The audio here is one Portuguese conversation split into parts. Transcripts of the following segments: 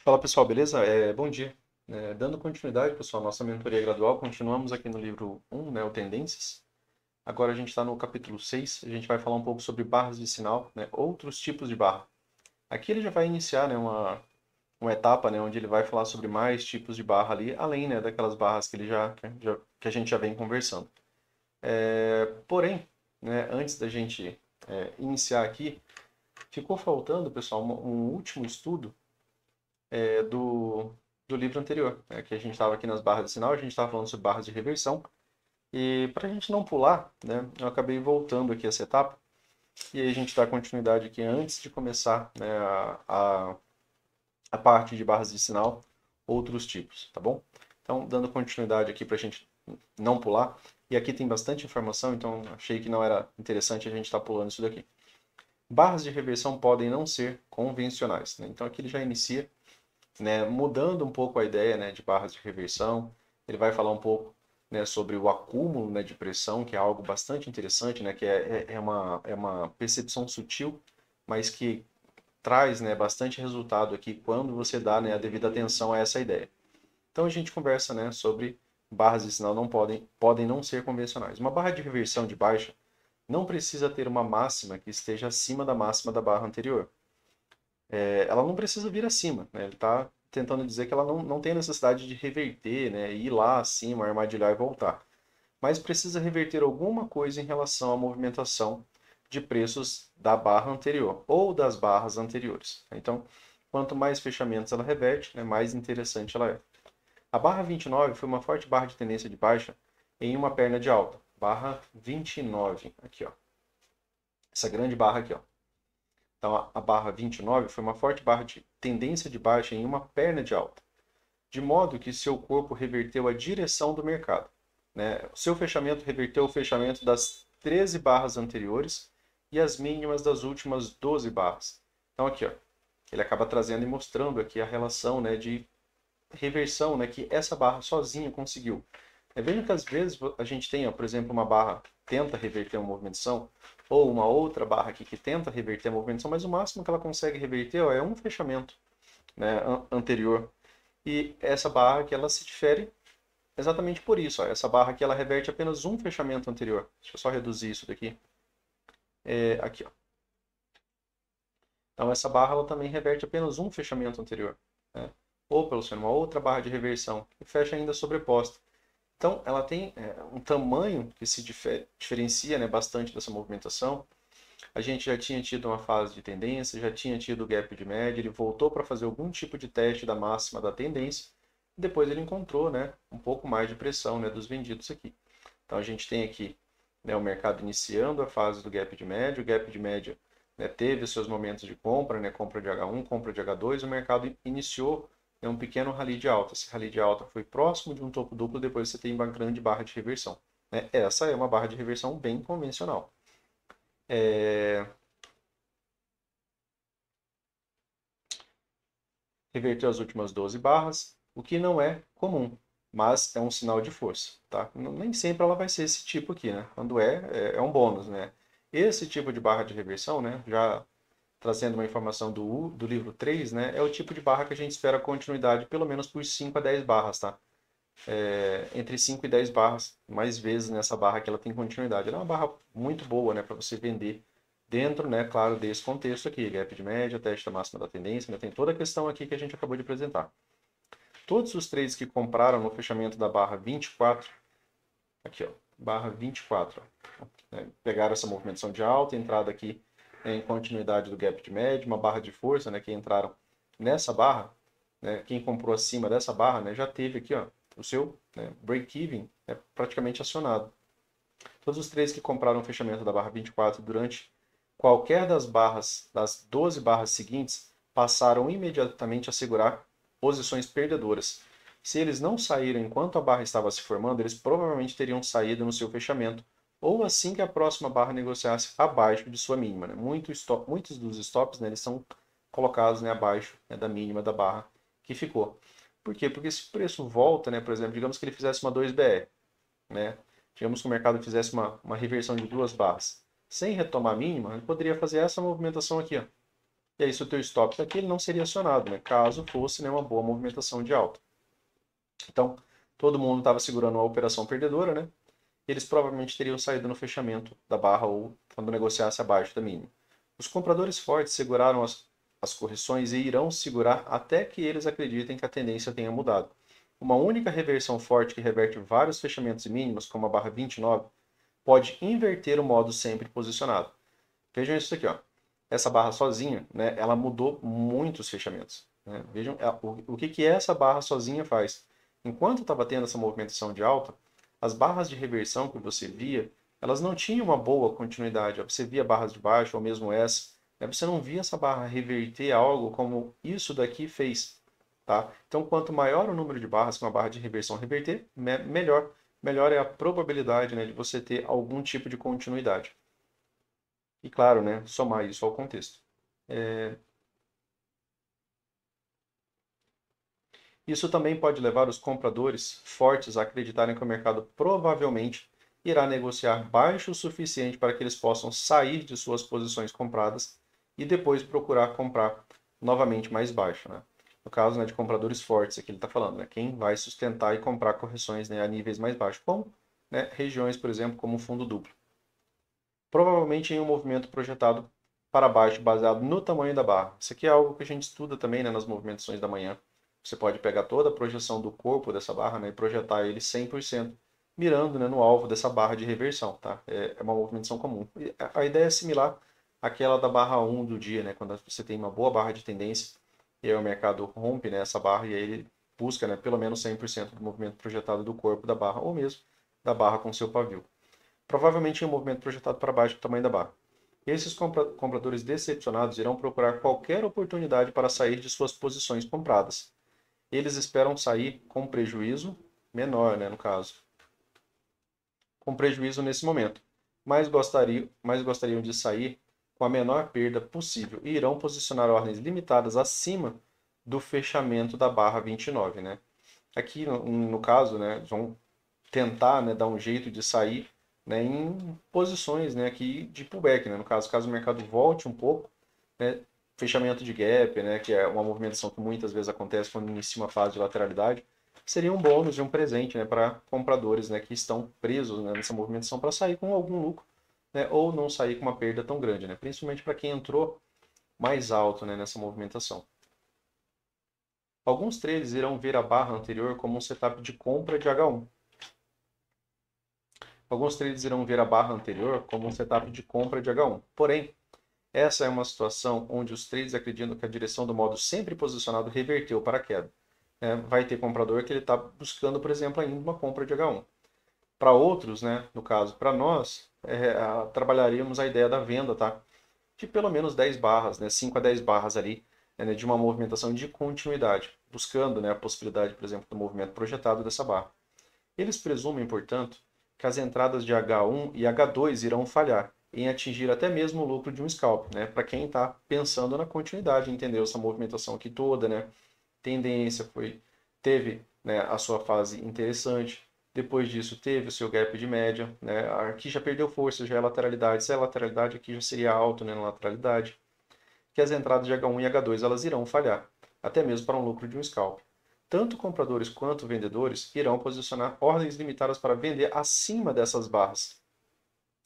Fala pessoal, beleza? Bom dia. Dando continuidade, pessoal, à nossa mentoria gradual, continuamos aqui no livro 1, né, o Tendências. Agora a gente está no capítulo 6. A gente vai falar um pouco sobre barras de sinal, né, outros tipos de barra. Aqui ele já vai iniciar, né, uma etapa, né, onde ele vai falar sobre mais tipos de barra ali, além, né, daquelas barras que que a gente já vem conversando. Porém, né, antes da gente iniciar aqui, ficou faltando, pessoal, um último estudo do livro anterior, né, que a gente estava aqui nas barras de sinal, a gente estava falando sobre barras de reversão. E para a gente não pular, né, eu acabei voltando aqui essa etapa e aí a gente dá continuidade aqui antes de começar, né, a parte de barras de sinal, outros tipos, tá bom? Então, dando continuidade aqui para a gente não pular, e aqui tem bastante informação, então achei que não era interessante a gente estar pulando isso daqui. Barras de reversão podem não ser convencionais, né? Então aqui ele já inicia, né, mudando um pouco a ideia, né, de barras de reversão. Ele vai falar um pouco, né, sobre o acúmulo, né, de pressão, que é algo bastante interessante, né, que é uma percepção sutil, mas que traz, né, bastante resultado aqui quando você dá, né, a devida atenção a essa ideia. Então a gente conversa, né, sobre barras de sinal podem não ser convencionais. Uma barra de reversão de baixa não precisa ter uma máxima que esteja acima da máxima da barra anterior. Ela não precisa vir acima, né? Ele está tentando dizer que ela não tem necessidade de reverter, né? Ir lá acima, armadilhar e voltar. Mas precisa reverter alguma coisa em relação à movimentação de preços da barra anterior ou das barras anteriores. Então, quanto mais fechamentos ela reverte, né, mais interessante ela é. A barra 29 foi uma forte barra de tendência de baixa em uma perna de alta. Barra 29, aqui ó. Essa grande barra aqui ó. Então, a barra 29 foi uma forte barra de tendência de baixa em uma perna de alta, de modo que seu corpo reverteu a direção do mercado, né? O seu fechamento reverteu o fechamento das 13 barras anteriores e as mínimas das últimas 12 barras. Então, aqui, ó, ele acaba trazendo e mostrando aqui a relação, né, de reversão, né, que essa barra sozinha conseguiu. Veja que às vezes a gente tem, ó, por exemplo, uma barra que tenta reverter uma movimentação, ou uma outra barra aqui que tenta reverter a movimentação, mas o máximo que ela consegue reverter, ó, é um fechamento, né, anterior. E essa barra que ela se difere exatamente por isso. Ó, essa barra aqui ela reverte apenas um fechamento anterior. Deixa eu só reduzir isso daqui. Aqui, ó. Então essa barra ela também reverte apenas um fechamento anterior, né? Ou pelo menos uma outra barra de reversão que fecha ainda sobreposta. Então, ela tem um tamanho que se diferencia, né, bastante dessa movimentação. A gente já tinha tido uma fase de tendência, já tinha tido o gap de média, ele voltou para fazer algum tipo de teste da máxima da tendência, e depois ele encontrou, né, um pouco mais de pressão, né, dos vendidos aqui. Então, a gente tem aqui, né, o mercado iniciando a fase do gap de média, o gap de média, né, teve os seus momentos de compra, né, compra de H1, compra de H2, o mercado iniciou, né, um pequeno rally de alta. Esse rally de alta foi próximo de um topo duplo, depois você tem uma grande barra de reversão, né? Essa é uma barra de reversão bem convencional. É... Reverteu as últimas 12 barras, o que não é comum, mas é um sinal de força, tá? Nem sempre ela vai ser esse tipo aqui, né? Quando é um bônus, né? Esse tipo de barra de reversão, né, já trazendo uma informação do livro 3, né, é o tipo de barra que a gente espera continuidade pelo menos por 5 a 10 barras, tá? Entre 5 e 10 barras, mais vezes nessa barra que ela tem continuidade. Ela é uma barra muito boa, né, para você vender dentro, né, claro, desse contexto aqui, gap de média, teste da máxima da tendência, né, tem toda a questão aqui que a gente acabou de apresentar. Todos os trades que compraram no fechamento da barra 24, aqui ó, barra 24, ó, né, pegaram essa movimentação de alta, entrada aqui em continuidade do gap de média, uma barra de força, né, que entraram nessa barra, né, quem comprou acima dessa barra, né, já teve aqui, ó, o seu, né, break-even é praticamente acionado. Todos os trades que compraram o fechamento da barra 24 durante qualquer das barras, das 12 barras seguintes, passaram imediatamente a segurar posições perdedoras. Se eles não saíram enquanto a barra estava se formando, eles provavelmente teriam saído no seu fechamento, ou assim que a próxima barra negociasse abaixo de sua mínima. Né? Muitos dos stops, né, eles são colocados, né, abaixo, né, da mínima da barra que ficou. Por quê? Porque se o preço volta, né, por exemplo, digamos que ele fizesse uma 2BR, né, digamos que o mercado fizesse uma reversão de duas barras, sem retomar a mínima, ele poderia fazer essa movimentação aqui, ó, E aí, se o teu stop está aqui, ele não seria acionado, né? Caso fosse, né, uma boa movimentação de alta. Então, todo mundo estava segurando uma operação perdedora, né? Eles provavelmente teriam saído no fechamento da barra ou quando negociasse abaixo da mínima. Os compradores fortes seguraram as correções e irão segurar até que eles acreditem que a tendência tenha mudado. Uma única reversão forte que reverte vários fechamentos mínimos, como a barra 29, pode inverter o modo sempre posicionado. Vejam isso aqui, ó. Essa barra sozinha, né, ela mudou muitos fechamentos. Né? Vejam o que essa barra sozinha faz. Enquanto estava tendo essa movimentação de alta, as barras de reversão que você via, elas não tinham uma boa continuidade. Você via barras de baixo, ou mesmo essa, né? Você não via essa barra reverter algo como isso daqui fez. Tá? Então, quanto maior o número de barras que uma barra de reversão reverter, melhor. Melhor é a probabilidade, né, de você ter algum tipo de continuidade. E claro, né, somar isso ao contexto. Isso também pode levar os compradores fortes a acreditarem que o mercado provavelmente irá negociar baixo o suficiente para que eles possam sair de suas posições compradas e depois procurar comprar novamente mais baixo. Né? No caso, né, de compradores fortes, aqui ele está falando, né, quem vai sustentar e comprar correções, né, a níveis mais baixos, como, né, regiões, por exemplo, como o fundo duplo. Provavelmente em um movimento projetado para baixo, baseado no tamanho da barra. Isso aqui é algo que a gente estuda também, né, nas movimentações da manhã. Você pode pegar toda a projeção do corpo dessa barra, né, e projetar ele 100%, mirando, né, no alvo dessa barra de reversão. Tá? É uma movimentação comum. E a ideia é similar àquela da barra 1 do dia, né, quando você tem uma boa barra de tendência e aí o mercado rompe, né, essa barra e aí ele busca, né, pelo menos 100% do movimento projetado do corpo da barra ou mesmo da barra com seu pavio. Provavelmente em um movimento projetado para baixo do tamanho da barra. Esses compradores decepcionados irão procurar qualquer oportunidade para sair de suas posições compradas. Eles esperam sair com prejuízo menor, né, no caso. Com prejuízo nesse momento. Mas gostariam de sair com a menor perda possível e irão posicionar ordens limitadas acima do fechamento da barra 29, né? Aqui, no caso, né, vão tentar, né, dar um jeito de sair, né, em posições, né, aqui de pullback, né? No caso, caso o mercado volte um pouco, né, fechamento de gap, né, que é uma movimentação que muitas vezes acontece quando inicia uma fase de lateralidade, seria um bônus e um presente, né, para compradores, né, que estão presos, né, nessa movimentação para sair com algum lucro, né, ou não sair com uma perda tão grande, né, principalmente para quem entrou mais alto, né, nessa movimentação. Alguns traders irão ver a barra anterior como um setup de compra de H1. Alguns traders irão ver a barra anterior como um setup de compra de H1. Porém, essa é uma situação onde os traders acreditam que a direção do modo sempre posicionado reverteu para a queda. Vai ter comprador que ele está buscando, por exemplo, ainda uma compra de H1. Para outros, né, no caso, para nós, trabalharíamos a ideia da venda, tá? De pelo menos 10 barras, né, 5 a 10 barras ali, né, de uma movimentação de continuidade, buscando, né, a possibilidade, por exemplo, do movimento projetado dessa barra. Eles presumem, portanto, que as entradas de H1 e H2 irão falhar em atingir até mesmo o lucro de um scalp, né? Para quem está pensando na continuidade, entendeu essa movimentação aqui toda, né? Tendência teve, né, a sua fase interessante. Depois disso teve o seu gap de média, né? Aqui já perdeu força, já é lateralidade. Se é lateralidade, aqui já seria alto, né, na lateralidade. Que as entradas de H1 e H2 elas irão falhar, até mesmo para um lucro de um scalp. Tanto compradores quanto vendedores irão posicionar ordens limitadas para vender acima dessas barras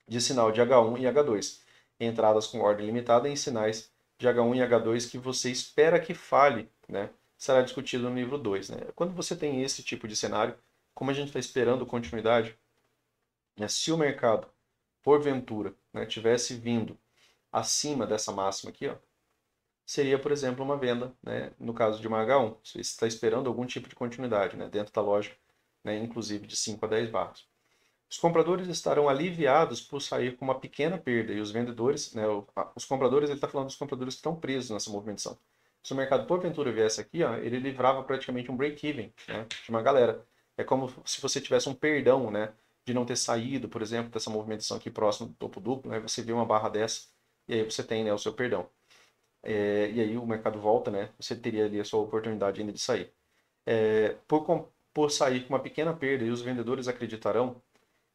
de sinal de H1 e H2, entradas com ordem limitada em sinais de H1 e H2 que você espera que falhe, né? Será discutido no livro 2. Né? Quando você tem esse tipo de cenário, como a gente está esperando continuidade, né, se o mercado, porventura, né, tivesse vindo acima dessa máxima aqui, ó, seria, por exemplo, uma venda, né, no caso de uma H1. Você está esperando algum tipo de continuidade, né, dentro da lógica, né, inclusive de 5 a 10 barras. Os compradores estarão aliviados por sair com uma pequena perda e os vendedores, né, os compradores, ele está falando dos compradores que estão presos nessa movimentação. Se o mercado porventura viesse aqui, ó, ele livrava praticamente um break-even, né, de uma galera. É como se você tivesse um perdão, né, de não ter saído, por exemplo, dessa movimentação aqui próximo do topo duplo, né, você vê uma barra dessa e aí você tem, né, o seu perdão. E aí o mercado volta, né, você teria ali a sua oportunidade ainda de sair. Por sair com uma pequena perda e os vendedores acreditarão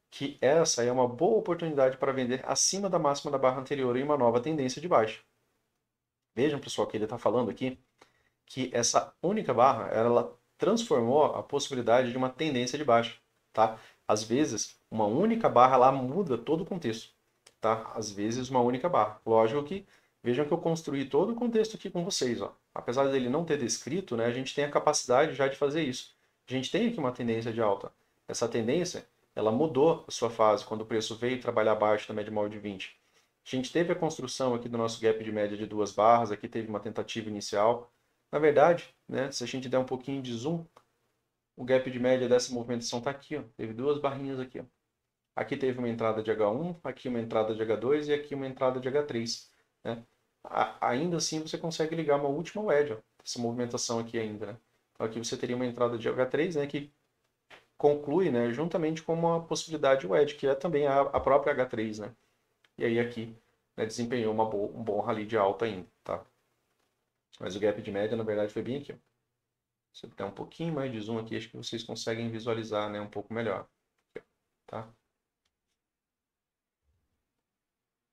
que essa é uma boa oportunidade para vender acima da máxima da barra anterior em uma nova tendência de baixa. Vejam, pessoal, que ele está falando aqui que essa única barra, ela transformou a possibilidade de uma tendência de baixa, tá? Às vezes, uma única barra, ela muda todo o contexto, tá? Às vezes, uma única barra. Lógico que, vejam que eu construí todo o contexto aqui com vocês, ó. Apesar dele não ter descrito, né, a gente tem a capacidade já de fazer isso. A gente tem aqui uma tendência de alta. Essa tendência, ela mudou a sua fase quando o preço veio trabalhar abaixo da média móvel de 20. A gente teve a construção aqui do nosso gap de média de 2 barras, aqui teve uma tentativa inicial. Na verdade, né, se a gente der um pouquinho de zoom, o gap de média dessa movimentação está aqui, ó. Teve 2 barrinhas aqui, ó. Aqui teve uma entrada de H1, aqui uma entrada de H2 e aqui uma entrada de H3. Né? Ainda assim você consegue ligar uma última wedge, ó, essa movimentação aqui ainda. Né? Então aqui você teria uma entrada de H3, né, que conclui, né, juntamente com uma possibilidade wedge, que é também a própria H3. Né? E aí aqui, né, desempenhou um bom rally de alta ainda. Tá? Mas o gap de média, na verdade, foi bem aqui. Ó. Se eu der um pouquinho mais de zoom aqui, acho que vocês conseguem visualizar, né, um pouco melhor. Aqui, ó, tá?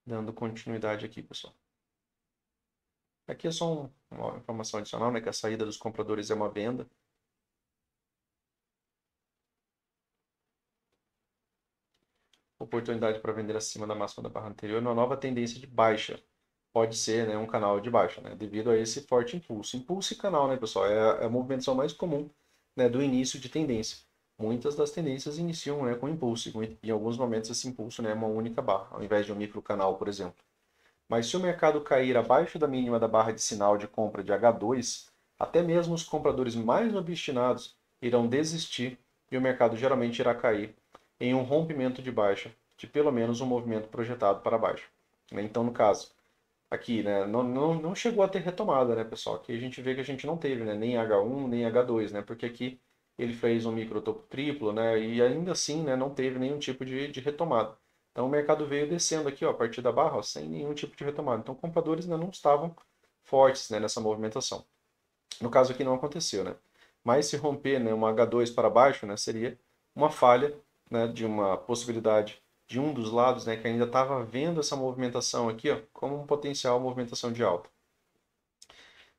Dando continuidade aqui, pessoal. Aqui é só uma informação adicional, né, que a saída dos compradores é uma venda. Oportunidade para vender acima da máxima da barra anterior, uma nova tendência de baixa. Pode ser, né, um canal de baixa, né, devido a esse forte impulso. Impulso e canal, né, pessoal, é a movimentação mais comum, né, do início de tendência. Muitas das tendências iniciam, né, com impulso, e em alguns momentos esse impulso, né, é uma única barra, ao invés de um microcanal, por exemplo. Mas se o mercado cair abaixo da mínima da barra de sinal de compra de H2, até mesmo os compradores mais obstinados irão desistir e o mercado geralmente irá cair em um rompimento de baixa, de pelo menos um movimento projetado para baixo. Então, no caso, aqui, né, não chegou a ter retomada, né, pessoal? Aqui a gente vê que a gente não teve, né, nem H1, nem H2, né, porque aqui ele fez um micro topo triplo, né, e ainda assim, né, não teve nenhum tipo de retomada. Então o mercado veio descendo aqui, ó, a partir da barra, ó, sem nenhum tipo de retomada. Então compradores ainda não estavam fortes, né, nessa movimentação. No caso aqui não aconteceu, né? Mas se romper, né, uma H2 para baixo, né, seria uma falha, né, de uma possibilidade de um dos lados, né, que ainda estava vendo essa movimentação aqui, ó, como uma potencial movimentação de alta.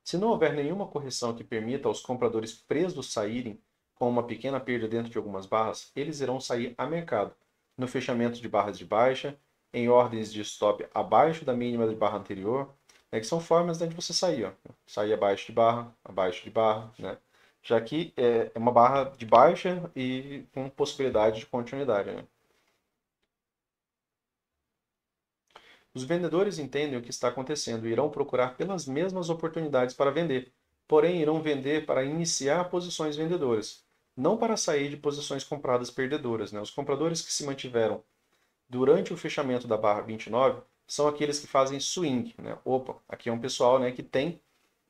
Se não houver nenhuma correção que permita aos compradores presos saírem com uma pequena perda dentro de algumas barras, eles irão sair a mercado, no fechamento de barras de baixa, em ordens de stop abaixo da mínima de barra anterior, né, que são formas, né, de você sair, ó, sair abaixo de barra, né, já que é uma barra de baixa e com possibilidade de continuidade. Né. Os vendedores entendem o que está acontecendo e irão procurar pelas mesmas oportunidades para vender, porém irão vender para iniciar posições vendedoras, não para sair de posições compradas perdedoras. Né? Os compradores que se mantiveram durante o fechamento da barra 29 são aqueles que fazem swing. Né? Opa, aqui é um pessoal, né, que tem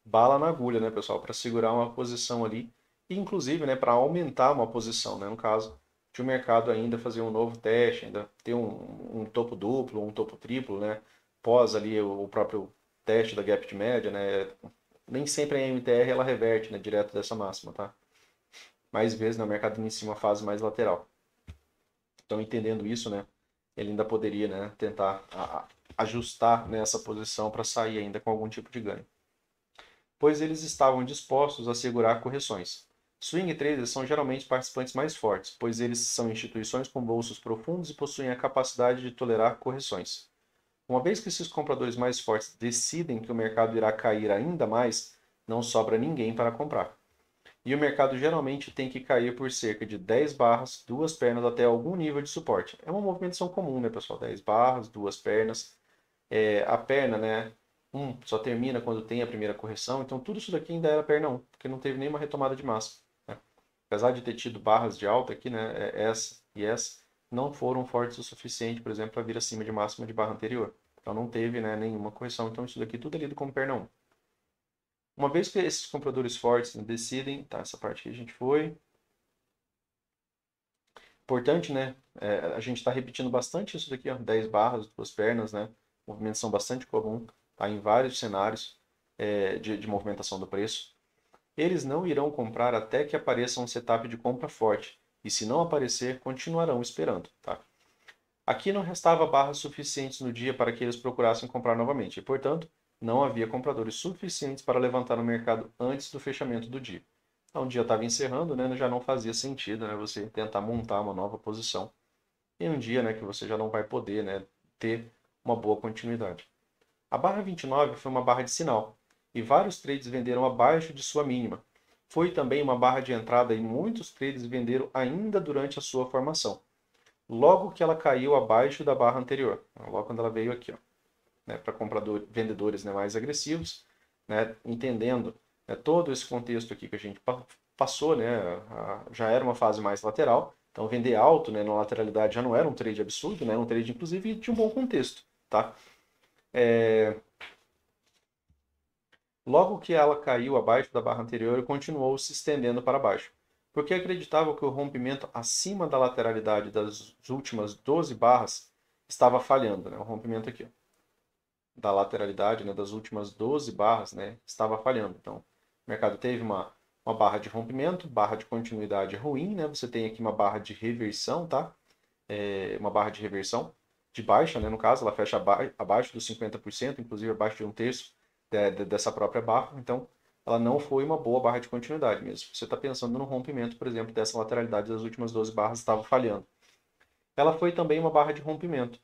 bala na agulha, né, pessoal, para segurar uma posição ali, e inclusive, né, para aumentar uma posição, né, no caso de o mercado ainda fazer um novo teste, ainda ter um topo duplo, um topo triplo, né, pós ali o próprio teste da gap de média, né, nem sempre a MTR ela reverte, né, direto dessa máxima, tá? Mais vezes, né, o mercado inicia uma fase mais lateral. Então, entendendo isso, né, ele ainda poderia, né, tentar ajustar nessa posição para sair ainda com algum tipo de ganho, pois eles estavam dispostos a segurar correções. Swing traders são geralmente participantes mais fortes, pois eles são instituições com bolsos profundos e possuem a capacidade de tolerar correções. Uma vez que esses compradores mais fortes decidem que o mercado irá cair ainda mais, não sobra ninguém para comprar. E o mercado geralmente tem que cair por cerca de 10 barras, duas pernas até algum nível de suporte. É uma movimentação comum, né, pessoal? 10 barras, duas pernas. A perna, né, só termina quando tem a primeira correção, então tudo isso daqui ainda era perna 1, porque não teve nenhuma retomada de massa. Né? Apesar de ter tido barras de alta aqui, né, essa e essa, não foram fortes o suficiente, por exemplo, para vir acima de máxima de barra anterior. Então não teve, né, nenhuma correção, então isso daqui tudo é lido como perna 1. Uma vez que esses compradores fortes, né, decidem, tá, essa parte que a gente foi. Importante, né, a gente está repetindo bastante isso daqui, ó, 10 barras, duas pernas, né, movimentação bastante comum, tá, em vários cenários de movimentação do preço. Eles não irão comprar até que apareça um setup de compra forte, e se não aparecer, continuarão esperando. Tá? Aqui não restava barras suficientes no dia para que eles procurassem comprar novamente, e, portanto, não havia compradores suficientes para levantar no mercado antes do fechamento do dia. Então, o dia estava encerrando, né, já não fazia sentido, né, você tentar montar uma nova posição em um dia, né, que você já não vai poder, né, ter uma boa continuidade. A barra 29 foi uma barra de sinal e vários trades venderam abaixo de sua mínima. Foi também uma barra de entrada e muitos trades venderam ainda durante a sua formação. Logo que ela caiu abaixo da barra anterior, logo quando ela veio aqui, ó, né, para vendedores, né, mais agressivos, né, entendendo, né, todo esse contexto aqui que a gente passou, né, já era uma fase mais lateral, então vender alto, né, na lateralidade já não era um trade absurdo, né, um trade inclusive de um bom contexto, tá? Logo que ela caiu abaixo da barra anterior, continuou se estendendo para baixo, porque acreditava que o rompimento acima da lateralidade das últimas 12 barras estava falhando, né, o rompimento aqui, ó, da lateralidade, né, das últimas 12 barras, né, estava falhando. Então, o mercado teve uma barra de rompimento, barra de continuidade ruim, né, você tem aqui uma barra de reversão, tá? Uma barra de reversão de baixa, né, no caso, ela fecha abaixo dos 50%, inclusive abaixo de um terço dessa própria barra, então ela não foi uma boa barra de continuidade mesmo. Você está pensando no rompimento, por exemplo, dessa lateralidade das últimas 12 barras estava falhando. Ela foi também uma barra de rompimento,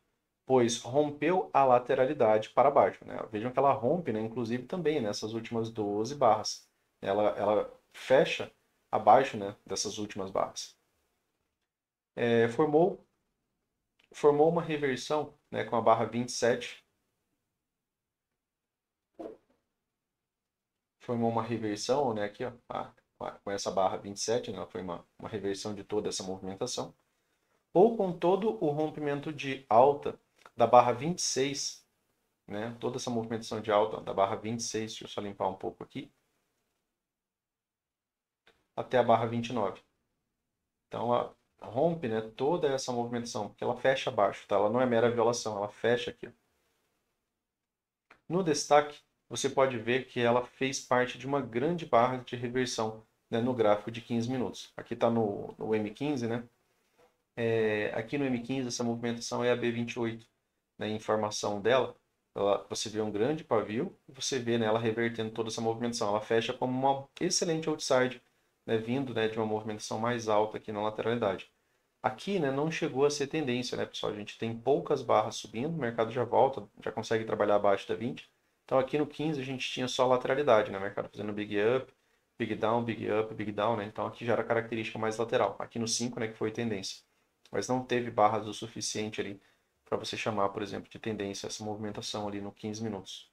pois rompeu a lateralidade para baixo. Né? Vejam que ela rompe, né, inclusive também nessas últimas 12 barras. Ela fecha abaixo, né, dessas últimas barras. Formou uma reversão, né, com a barra 27. Formou uma reversão, né, aqui, ó, com essa barra 27, né, foi uma reversão de toda essa movimentação. Ou com todo o rompimento de alta da barra 26, né, toda essa movimentação de alta da barra 26, deixa eu só limpar um pouco aqui, até a barra 29. Então, ela rompe, né, toda essa movimentação, porque ela fecha abaixo, tá? Ela não é mera violação, ela fecha aqui. No destaque, você pode ver que ela fez parte de uma grande barra de reversão, né, no gráfico de 15 minutos. Aqui está no M15, né? Aqui no M15 essa movimentação é a B28. Né? A informação dela, você vê um grande pavio e você vê, né, ela revertendo toda essa movimentação. Ela fecha como uma excelente outside, né, vindo, né, de uma movimentação mais alta aqui na lateralidade. Aqui, né, não chegou a ser tendência, né, pessoal? A gente tem poucas barras subindo, o mercado já volta, já consegue trabalhar abaixo da 20. Então aqui no 15 a gente tinha só lateralidade, né? O mercado fazendo big up, big down, big up, big down, né? Então aqui já era característica mais lateral. Aqui no 5, né, que foi tendência. Mas não teve barras o suficiente ali para você chamar, por exemplo, de tendência essa movimentação ali no 15 minutos.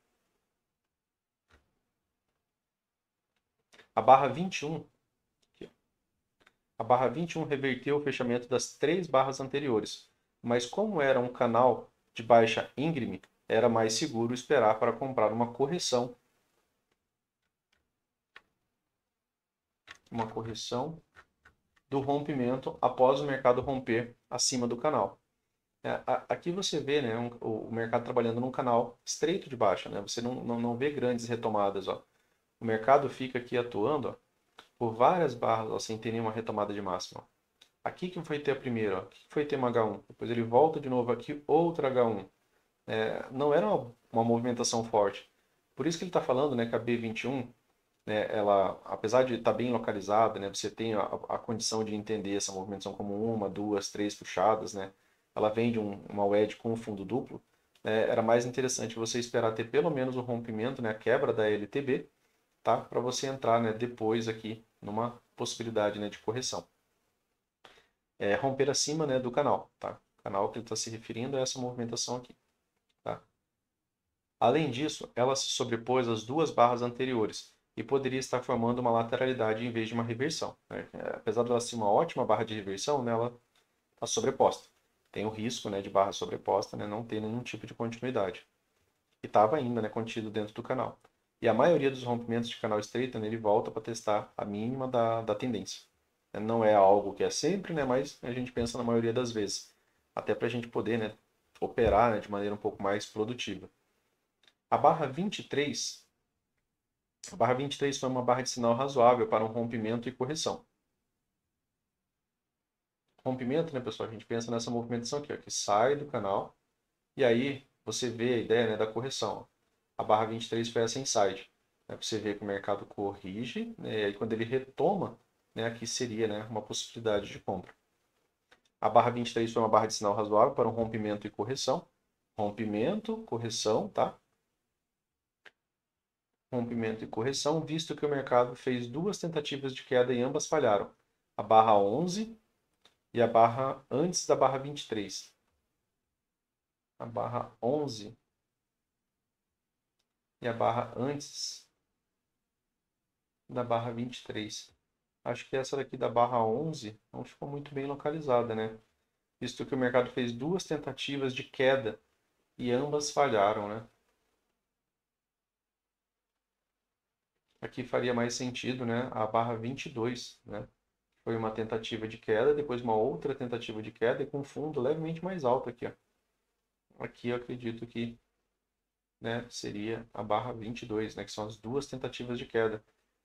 A barra 21, aqui, a barra 21 reverteu o fechamento das três barras anteriores, mas como era um canal de baixa íngreme, era mais seguro esperar para comprar uma correção do rompimento após o mercado romper acima do canal. Aqui você vê, né, o mercado trabalhando num canal estreito de baixa, né? Você não vê grandes retomadas. Ó. O mercado fica aqui atuando, ó, por várias barras, ó, sem ter nenhuma retomada de máxima. Ó. Aqui que foi ter a primeira, ó, aqui que foi ter uma H1. Depois ele volta de novo aqui, outra H1. Não era uma movimentação forte. Por isso que ele está falando, né, que a B21, né, ela, apesar de estar bem localizada, né, você tem a condição de entender essa movimentação como uma, duas, três puxadas, né, ela vem de uma wedge com fundo duplo, né, era mais interessante você esperar ter pelo menos o rompimento, né, a quebra da LTB, tá, para você entrar, né, depois aqui numa possibilidade, né, de correção. Romper acima, né, do canal, tá? O canal que ele está se referindo é essa movimentação aqui, tá? Além disso, ela se sobrepôs às duas barras anteriores e poderia estar formando uma lateralidade em vez de uma reversão. Né? Apesar de ela ser uma ótima barra de reversão, né, ela está sobreposta. Tem o risco, né, de barra sobreposta, né, não ter nenhum tipo de continuidade. E estava ainda, né, contido dentro do canal. E a maioria dos rompimentos de canal estreito, né, ele volta para testar a mínima da tendência. Não é algo que é sempre, né, mas a gente pensa na maioria das vezes. Até para a gente poder, né, operar, né, de maneira um pouco mais produtiva. A barra 23, a barra 23 foi uma barra de sinal razoável para um rompimento e correção. Rompimento, né, pessoal? A gente pensa nessa movimentação aqui, ó, que sai do canal e aí você vê a ideia, né, da correção. A barra 23 foi essa inside. Você vê que o mercado corrige, né, e aí quando ele retoma, né, aqui seria, né, uma possibilidade de compra. A barra 23 foi uma barra de sinal razoável para um rompimento e correção. Rompimento, correção, tá? Rompimento e correção, visto que o mercado fez duas tentativas de queda e ambas falharam. A barra 11 e a barra antes da barra 23. A barra 11 e a barra antes da barra 23. Acho que essa daqui da barra 11 não ficou muito bem localizada, né? Visto que o mercado fez duas tentativas de queda e ambas falharam, né? Aqui faria mais sentido, né? A barra 22, né? Foi uma tentativa de queda, depois uma outra tentativa de queda e com fundo levemente mais alto aqui, ó. Aqui eu acredito que, né, seria a barra 22, né? Que são as duas tentativas de queda.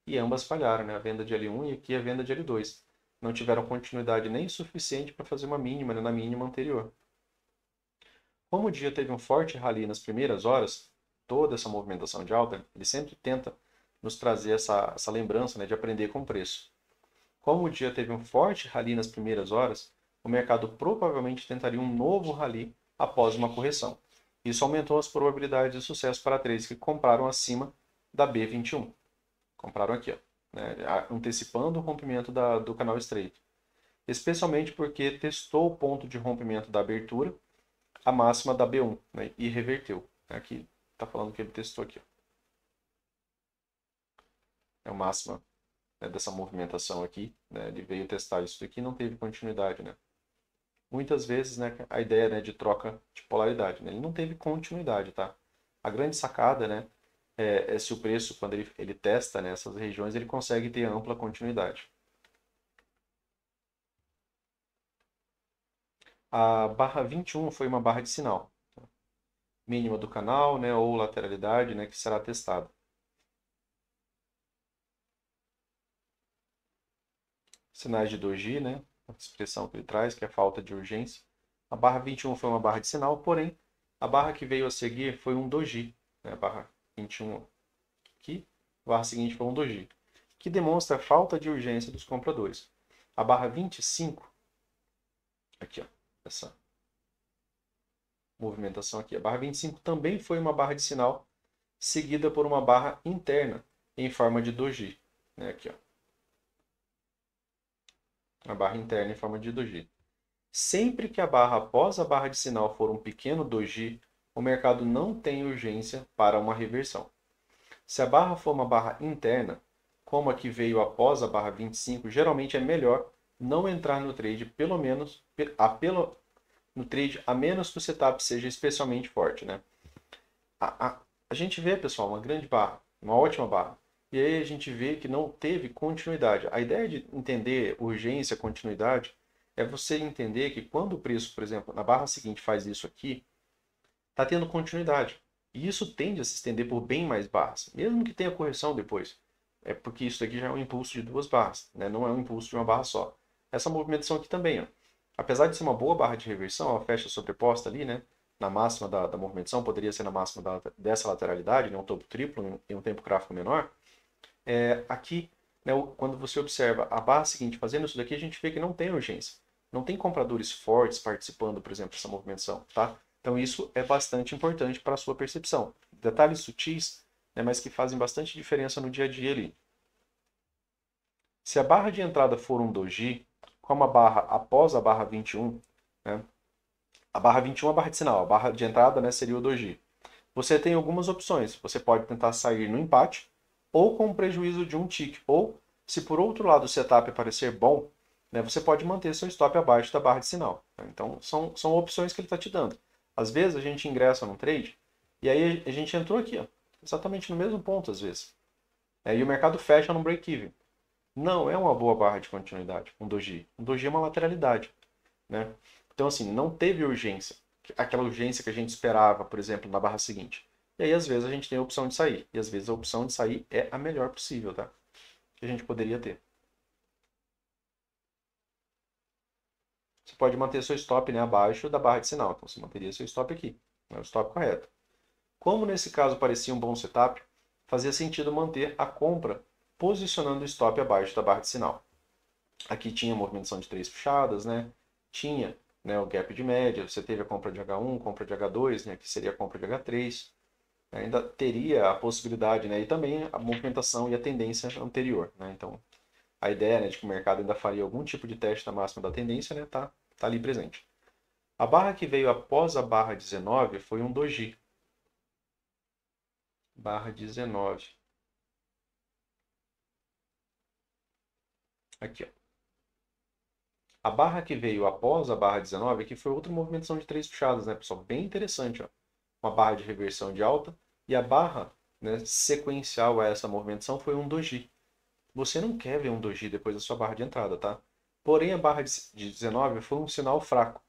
E ambas falharam, né? A venda de L1 e aqui a venda de L2. Não tiveram continuidade nem suficiente para fazer uma mínima, né, na mínima anterior. Como o dia teve um forte rally nas primeiras horas, toda essa movimentação de alta, ele sempre tenta nos trazer essa lembrança, né, de aprender com o preço. Como o dia teve um forte rally nas primeiras horas, o mercado provavelmente tentaria um novo rally após uma correção. Isso aumentou as probabilidades de sucesso para trades que compraram acima da B21. Compraram aqui, ó, né, antecipando o rompimento do canal estreito. Especialmente porque testou o ponto de rompimento da abertura, a máxima da B1, né, e reverteu. Aqui está falando que ele testou aqui. Ó. É a máxima, né, dessa movimentação aqui. Né, ele veio testar isso aqui e não teve continuidade. Né. Muitas vezes, né, a ideia, né, de troca de polaridade. Né, ele não teve continuidade. Tá? A grande sacada, né, é se o preço, quando ele testa, né, essas regiões, ele consegue ter ampla continuidade. A barra 21 foi uma barra de sinal. Mínima do canal, né, ou lateralidade, né, que será testada. Sinais de doji, né, a expressão que ele traz, que é falta de urgência. A barra 21 foi uma barra de sinal, porém, a barra que veio a seguir foi um doji. Né, a barra 21 aqui, a barra seguinte foi um doji, que demonstra a falta de urgência dos compradores. A barra 25, aqui, ó, essa movimentação aqui. A barra 25 também foi uma barra de sinal, seguida por uma barra interna em forma de doji. Né, aqui, ó. A barra interna em forma de doji. Sempre que a barra após a barra de sinal for um pequeno doji, o mercado não tem urgência para uma reversão. Se a barra for uma barra interna, como a que veio após a barra 25, geralmente é melhor não entrar no trade, no trade, a menos que o setup seja especialmente forte. Né? A gente vê, pessoal, uma grande barra, uma ótima barra. E aí a gente vê que não teve continuidade. A ideia de entender urgência, continuidade, é você entender que quando o preço, por exemplo, na barra seguinte faz isso aqui, está tendo continuidade. E isso tende a se estender por bem mais barras, mesmo que tenha correção depois. É porque isso aqui já é um impulso de duas barras, né? Não é um impulso de uma barra só. Essa movimentação aqui também, ó. Apesar de ser uma boa barra de reversão, ela fecha sobreposta ali, né? Na máxima da movimentação, poderia ser na máxima dessa lateralidade, né? Um topo triplo em um tempo gráfico menor. Aqui, né, quando você observa a barra seguinte fazendo isso daqui, a gente vê que não tem urgência. Não tem compradores fortes participando, por exemplo, dessa movimentação. Tá? Então isso é bastante importante para a sua percepção. Detalhes sutis, né, mas que fazem bastante diferença no dia a dia ali. Se a barra de entrada for um doji, como a barra após a barra 21, né, a barra 21 é a barra de sinal, a barra de entrada, né, seria o doji. Você tem algumas opções. Você pode tentar sair no empate, ou com um prejuízo de um tick. Ou, se por outro lado o setup parecer bom, né, você pode manter seu stop abaixo da barra de sinal. Então, são opções que ele está te dando. Às vezes a gente ingressa num trade, e aí a gente entrou aqui, ó, exatamente no mesmo ponto às vezes. E o mercado fecha no break-even. Não é uma boa barra de continuidade, um doji. Um doji é uma lateralidade. Né? Então, assim, não teve urgência. Aquela urgência que a gente esperava, por exemplo, na barra seguinte. E aí, às vezes, a gente tem a opção de sair. E às vezes a opção de sair é a melhor possível, tá? Que a gente poderia ter. Você pode manter seu stop, né, abaixo da barra de sinal. Então, você manteria seu stop aqui. É o stop correto. Como nesse caso parecia um bom setup, fazia sentido manter a compra posicionando o stop abaixo da barra de sinal. Aqui tinha movimentação de 3 puxadas, né? Tinha, né, o gap de média, você teve a compra de H1, compra de H2, né, que seria a compra de H3. Ainda teria a possibilidade, né, e também a movimentação e a tendência anterior. Né? Então, a ideia, né, de que o mercado ainda faria algum tipo de teste da máxima da tendência, né, tá ali presente. A barra que veio após a barra 19 foi um doji. Barra 19. Aqui, ó. A barra que veio após a barra 19 aqui foi outra movimentação de 3 puxadas, né, pessoal? Bem interessante, ó. Uma barra de reversão de alta e a barra, né, sequencial a essa movimentação foi um doji. Você não quer ver um doji depois da sua barra de entrada, tá? Porém, a barra de 19 foi um sinal fraco.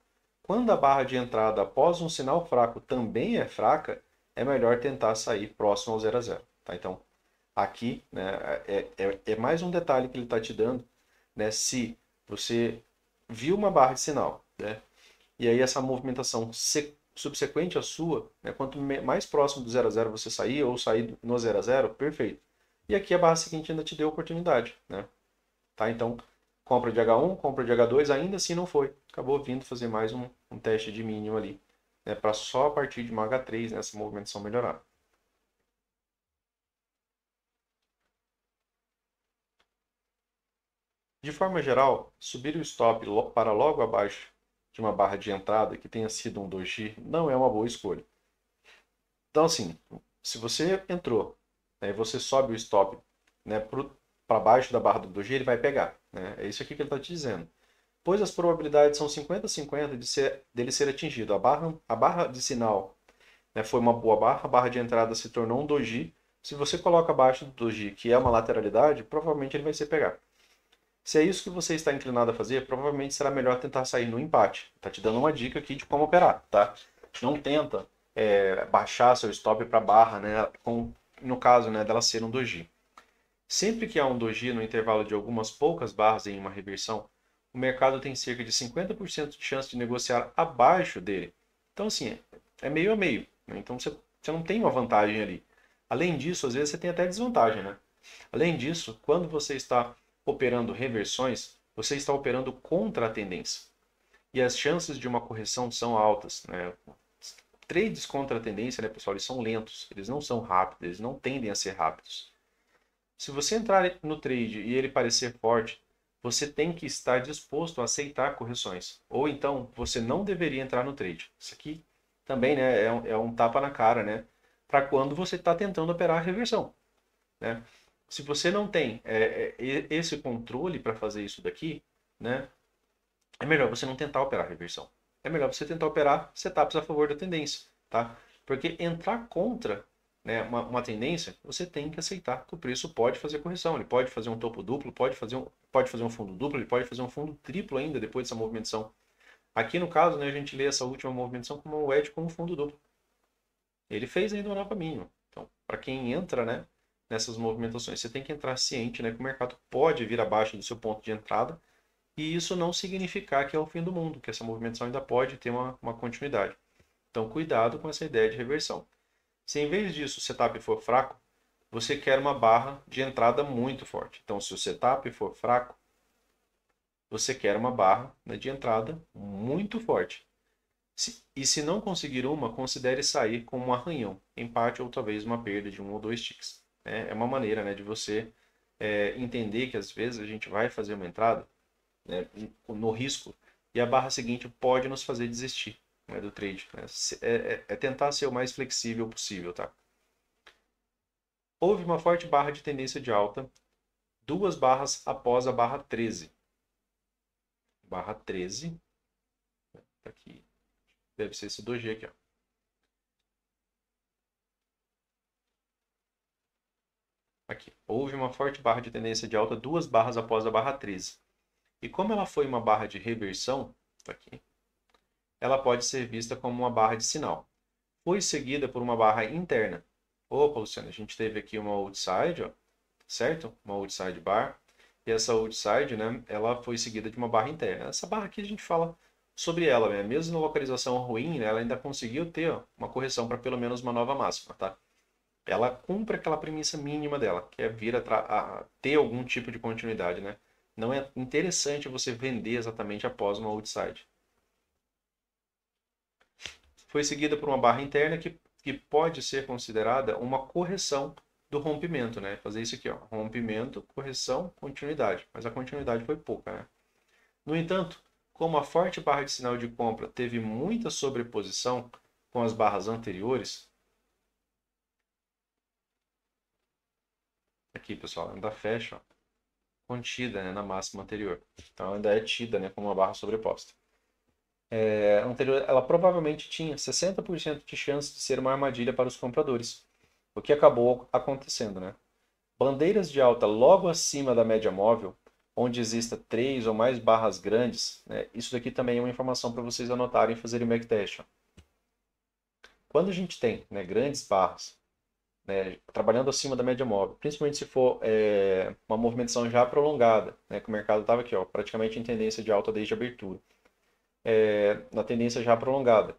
Quando a barra de entrada após um sinal fraco também é fraca, é melhor tentar sair próximo ao 0 a 0. Tá? Então, aqui, né, é mais um detalhe que ele está te dando, né, se você viu uma barra de sinal, né, e aí essa movimentação subsequente à sua, né, quanto mais próximo do 0 a 0 você sair, ou sair no 0 a 0, perfeito. E aqui a barra seguinte ainda te deu oportunidade. Né? Tá? Então, compra de H1, compra de H2, ainda assim não foi. Acabou vindo fazer mais um teste de mínimo ali, né, para só a partir de uma H3 nessa movimentação melhorar. De forma geral, subir o stop para logo abaixo de uma barra de entrada que tenha sido um doji não é uma boa escolha. Então, assim, se você entrou, né, e você sobe o stop, né, para baixo da barra do doji, ele vai pegar. Né? É isso aqui que ele está te dizendo. Pois as probabilidades são 50-50 dele ser atingido. A barra de sinal, né, foi uma boa barra, a barra de entrada se tornou um doji. Se você coloca abaixo do doji, que é uma lateralidade, provavelmente ele vai se pegar. Se é isso que você está inclinado a fazer, provavelmente será melhor tentar sair no empate. Está te dando uma dica aqui de como operar, tá? Não tenta baixar seu stop para barra, né, no caso, né, dela ser um doji. Sempre que há um doji no intervalo de algumas poucas barras em uma reversão, o mercado tem cerca de 50% de chance de negociar abaixo dele. Então, assim, é meio a meio. Né? Então, você não tem uma vantagem ali. Além disso, às vezes você tem até desvantagem. Né? Além disso, quando você está operando reversões, você está operando contra a tendência. E as chances de uma correção são altas. Né? Trades contra a tendência, né, pessoal, eles são lentos, eles não são rápidos, eles não tendem a ser rápidos. Se você entrar no trade e ele parecer forte, você tem que estar disposto a aceitar correções. Ou então, você não deveria entrar no trade. Isso aqui também, né, é um tapa na cara, né? Para quando você está tentando operar a reversão. Né? Se você não tem esse controle para fazer isso daqui, né, é melhor você não tentar operar a reversão. É melhor você tentar operar setups a favor da tendência. Tá? Porque entrar contra, né, uma tendência, você tem que aceitar que o preço pode fazer correção. Ele pode fazer um topo duplo, pode fazer um fundo duplo, ele pode fazer um fundo triplo ainda depois dessa movimentação. Aqui no caso, né, a gente lê essa última movimentação como o edge como fundo duplo. Ele fez ainda uma nova mínima. Então, para quem entra, né, nessas movimentações, você tem que entrar ciente, né, que o mercado pode vir abaixo do seu ponto de entrada e isso não significar que é o fim do mundo, que essa movimentação ainda pode ter uma continuidade. Então, cuidado com essa ideia de reversão. Se em vez disso o setup for fraco, você quer uma barra de entrada muito forte. Então, se o setup for fraco, você quer uma barra, né, de entrada muito forte. E se não conseguir uma, considere sair com um arranhão, empate ou talvez uma perda de um ou dois ticks. É uma maneira, né, de você entender que às vezes a gente vai fazer uma entrada, né, no risco e a barra seguinte pode nos fazer desistir, né, do trade. Né? É tentar ser o mais flexível possível. Tá? Houve uma forte barra de tendência de alta, duas barras após a barra 13. Barra 13, tá aqui, deve ser esse doji aqui. Ó. Aqui, houve uma forte barra de tendência de alta, duas barras após a barra 13. E como ela foi uma barra de reversão, tá aqui, ela pode ser vista como uma barra de sinal. Foi seguida por uma barra interna. Opa, Luciano, a gente teve aqui uma outside, ó, certo? Uma outside bar. E essa outside, né, ela foi seguida de uma barra interna. Essa barra aqui a gente fala sobre ela, né? Mesmo na localização ruim, né, ela ainda conseguiu ter ó, uma correção para pelo menos uma nova máxima, tá? Ela cumpre aquela premissa mínima dela, que é vir a ter algum tipo de continuidade, né? Não é interessante você vender exatamente após uma outside. Foi seguida por uma barra interna que pode ser considerada uma correção do rompimento, né? Fazer isso aqui, ó, rompimento, correção, continuidade. Mas a continuidade foi pouca, né? No entanto, como a forte barra de sinal de compra teve muita sobreposição com as barras anteriores, aqui pessoal, ainda fecha ó, contida né, na máxima anterior. Então ainda é tida né, como uma barra sobreposta. Anterior, ela provavelmente tinha 60% de chance de ser uma armadilha para os compradores, o que acabou acontecendo, né? Bandeiras de alta logo acima da média móvel, onde exista 3 ou mais barras grandes, né? Isso daqui também é uma informação para vocês anotarem e fazerem backtest. Quando a gente tem né, grandes barras, né, trabalhando acima da média móvel, principalmente se for uma movimentação já prolongada, né, que o mercado estava aqui, ó, praticamente em tendência de alta desde a abertura, na tendência já prolongada.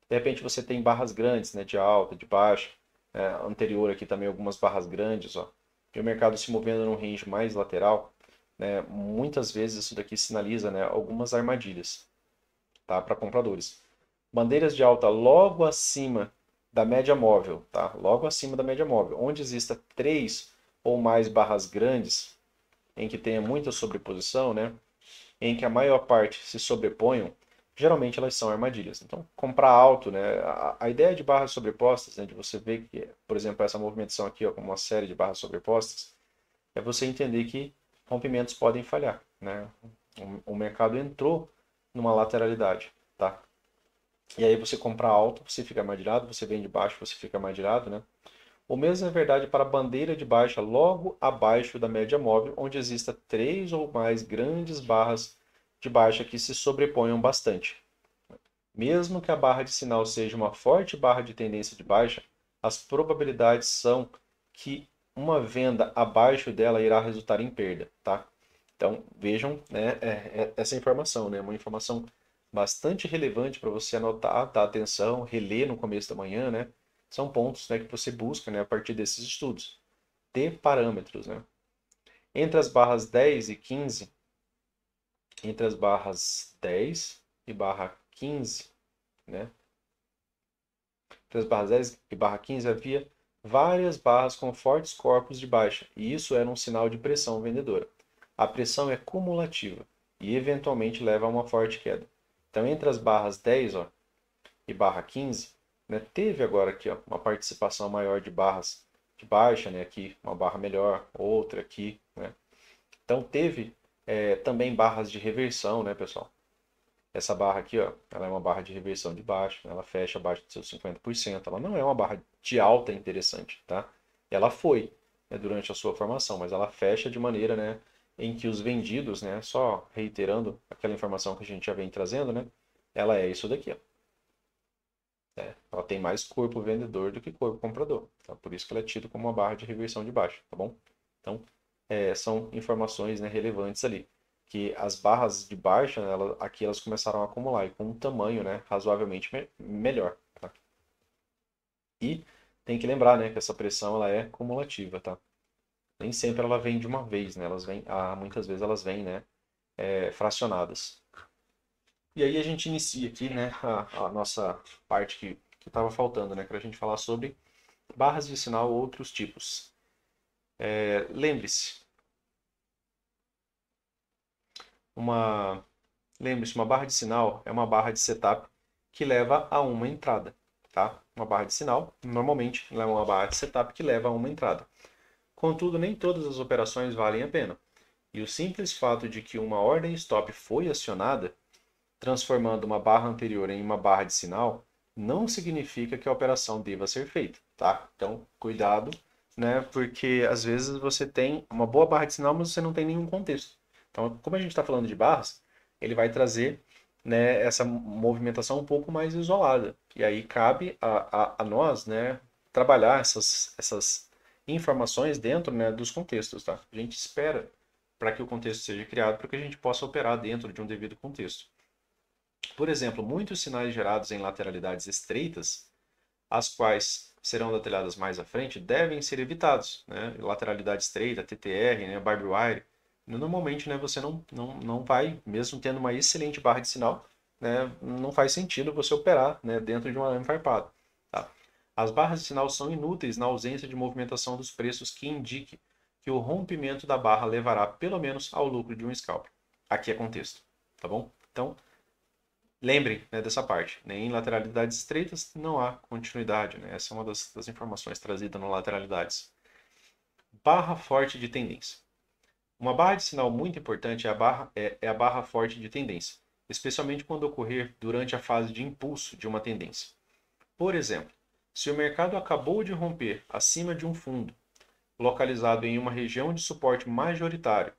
De repente você tem barras grandes, né, de alta, de baixa, anterior aqui também algumas barras grandes, ó, e o mercado se movendo num range mais lateral, né, muitas vezes isso daqui sinaliza né, algumas armadilhas tá, para compradores. Bandeiras de alta logo acima da média móvel, tá? Logo acima da média móvel, onde exista 3 ou mais barras grandes, em que tenha muita sobreposição, né? Em que a maior parte se sobreponham, geralmente elas são armadilhas. Então, comprar alto, né? A ideia de barras sobrepostas, né? De você ver que, por exemplo, essa movimentação aqui, ó, como uma série de barras sobrepostas, é você entender que rompimentos podem falhar, né? O mercado entrou numa lateralidade, tá? E aí você compra alto, você fica armadilhado, você vende baixo, você fica armadilhado, né? O mesmo é verdade para a bandeira de baixa logo abaixo da média móvel, onde exista 3 ou mais grandes barras de baixa que se sobreponham bastante. Mesmo que a barra de sinal seja uma forte barra de tendência de baixa, as probabilidades são que uma venda abaixo dela irá resultar em perda, tá? Então vejam né, essa informação, né? Uma informação bastante relevante para você anotar, dar atenção, reler no começo da manhã, né? São pontos né, que você busca né, a partir desses estudos. Ter parâmetros, né? Entre as barras 10 e 15, entre as barras 10 e barra 15, né? Entre as barras 10 e barra 15 havia várias barras com fortes corpos de baixa, e isso era um sinal de pressão vendedora. A pressão é cumulativa e eventualmente leva a uma forte queda. Então, entre as barras 10 ó, e barra 15, né, teve agora aqui ó, uma participação maior de barras de baixa, né, aqui uma barra melhor, outra aqui. Né? Então, teve também barras de reversão, né, pessoal? Essa barra aqui, ó, ela é uma barra de reversão de baixo, ela fecha abaixo dos seus 50%. Ela não é uma barra de alta interessante, tá? Ela foi né, durante a sua formação, mas ela fecha de maneira, né, em que os vendidos, né, só reiterando aquela informação que a gente já vem trazendo, né, ela é isso daqui, ó. Ela tem mais corpo vendedor do que corpo comprador. Tá? Por isso que ela é tida como uma barra de reversão de baixo, tá bom? Então, são informações né, relevantes ali. Que as barras de baixa, aqui elas começaram a acumular e com um tamanho né, razoavelmente melhor. Tá? E tem que lembrar né, que essa pressão ela é cumulativa. Tá? Nem sempre ela vem de uma vez, né? Muitas vezes elas vêm né, fracionadas. E aí a gente inicia aqui né, a nossa parte que estava faltando, né, para a gente falar sobre barras de sinal ou outros tipos. Lembre-se, uma, lembre-se, uma barra de sinal é uma barra de setup que leva a uma entrada. Tá? Uma barra de sinal, normalmente, é uma barra de setup que leva a uma entrada. Contudo, nem todas as operações valem a pena. E o simples fato de que uma ordem stop foi acionada, transformando uma barra anterior em uma barra de sinal, não significa que a operação deva ser feita, tá? Então, cuidado, né? Porque às vezes você tem uma boa barra de sinal, mas você não tem nenhum contexto. Então, como a gente está falando de barras, ele vai trazer né, essa movimentação um pouco mais isolada. E aí cabe a nós, né, trabalhar essas informações dentro né, dos contextos, tá? A gente espera para que o contexto seja criado para que a gente possa operar dentro de um devido contexto. Por exemplo, muitos sinais gerados em lateralidades estreitas, as quais serão detalhadas mais à frente, devem ser evitados, né? Lateralidade estreita, TTR, né? Barbed wire. Normalmente, né, você não vai, mesmo tendo uma excelente barra de sinal, né, não faz sentido você operar, né, dentro de um arame farpado. Tá? As barras de sinal são inúteis na ausência de movimentação dos preços que indique que o rompimento da barra levará pelo menos ao lucro de um scalp. Aqui é contexto, tá bom? Então, lembrem, né, dessa parte. Né? Em lateralidades estreitas não há continuidade. Né? Essa é uma das informações trazidas no lateralidades. Barra forte de tendência. Uma barra de sinal muito importante é a barra forte de tendência, especialmente quando ocorrer durante a fase de impulso de uma tendência. Por exemplo, se o mercado acabou de romper acima de um fundo, localizado em uma região de suporte majoritário,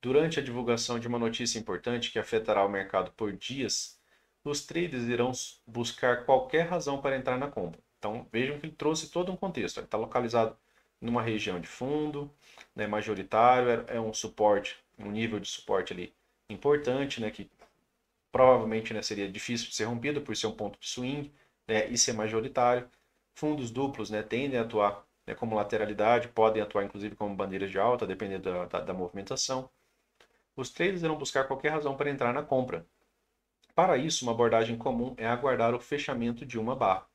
durante a divulgação de uma notícia importante que afetará o mercado por dias, os traders irão buscar qualquer razão para entrar na compra. Então, vejam que ele trouxe todo um contexto. Ele está localizado numa região de fundo, né, majoritário, é um suporte, um nível de suporte ali importante, né, que provavelmente, né, seria difícil de ser rompido por ser um ponto de swing, né, e ser majoritário. Fundos duplos, né, tendem a atuar, né, como lateralidade, podem atuar inclusive como bandeiras de alta, dependendo da movimentação. Os traders irão buscar qualquer razão para entrar na compra. Para isso, uma abordagem comum é aguardar o fechamento de uma barra.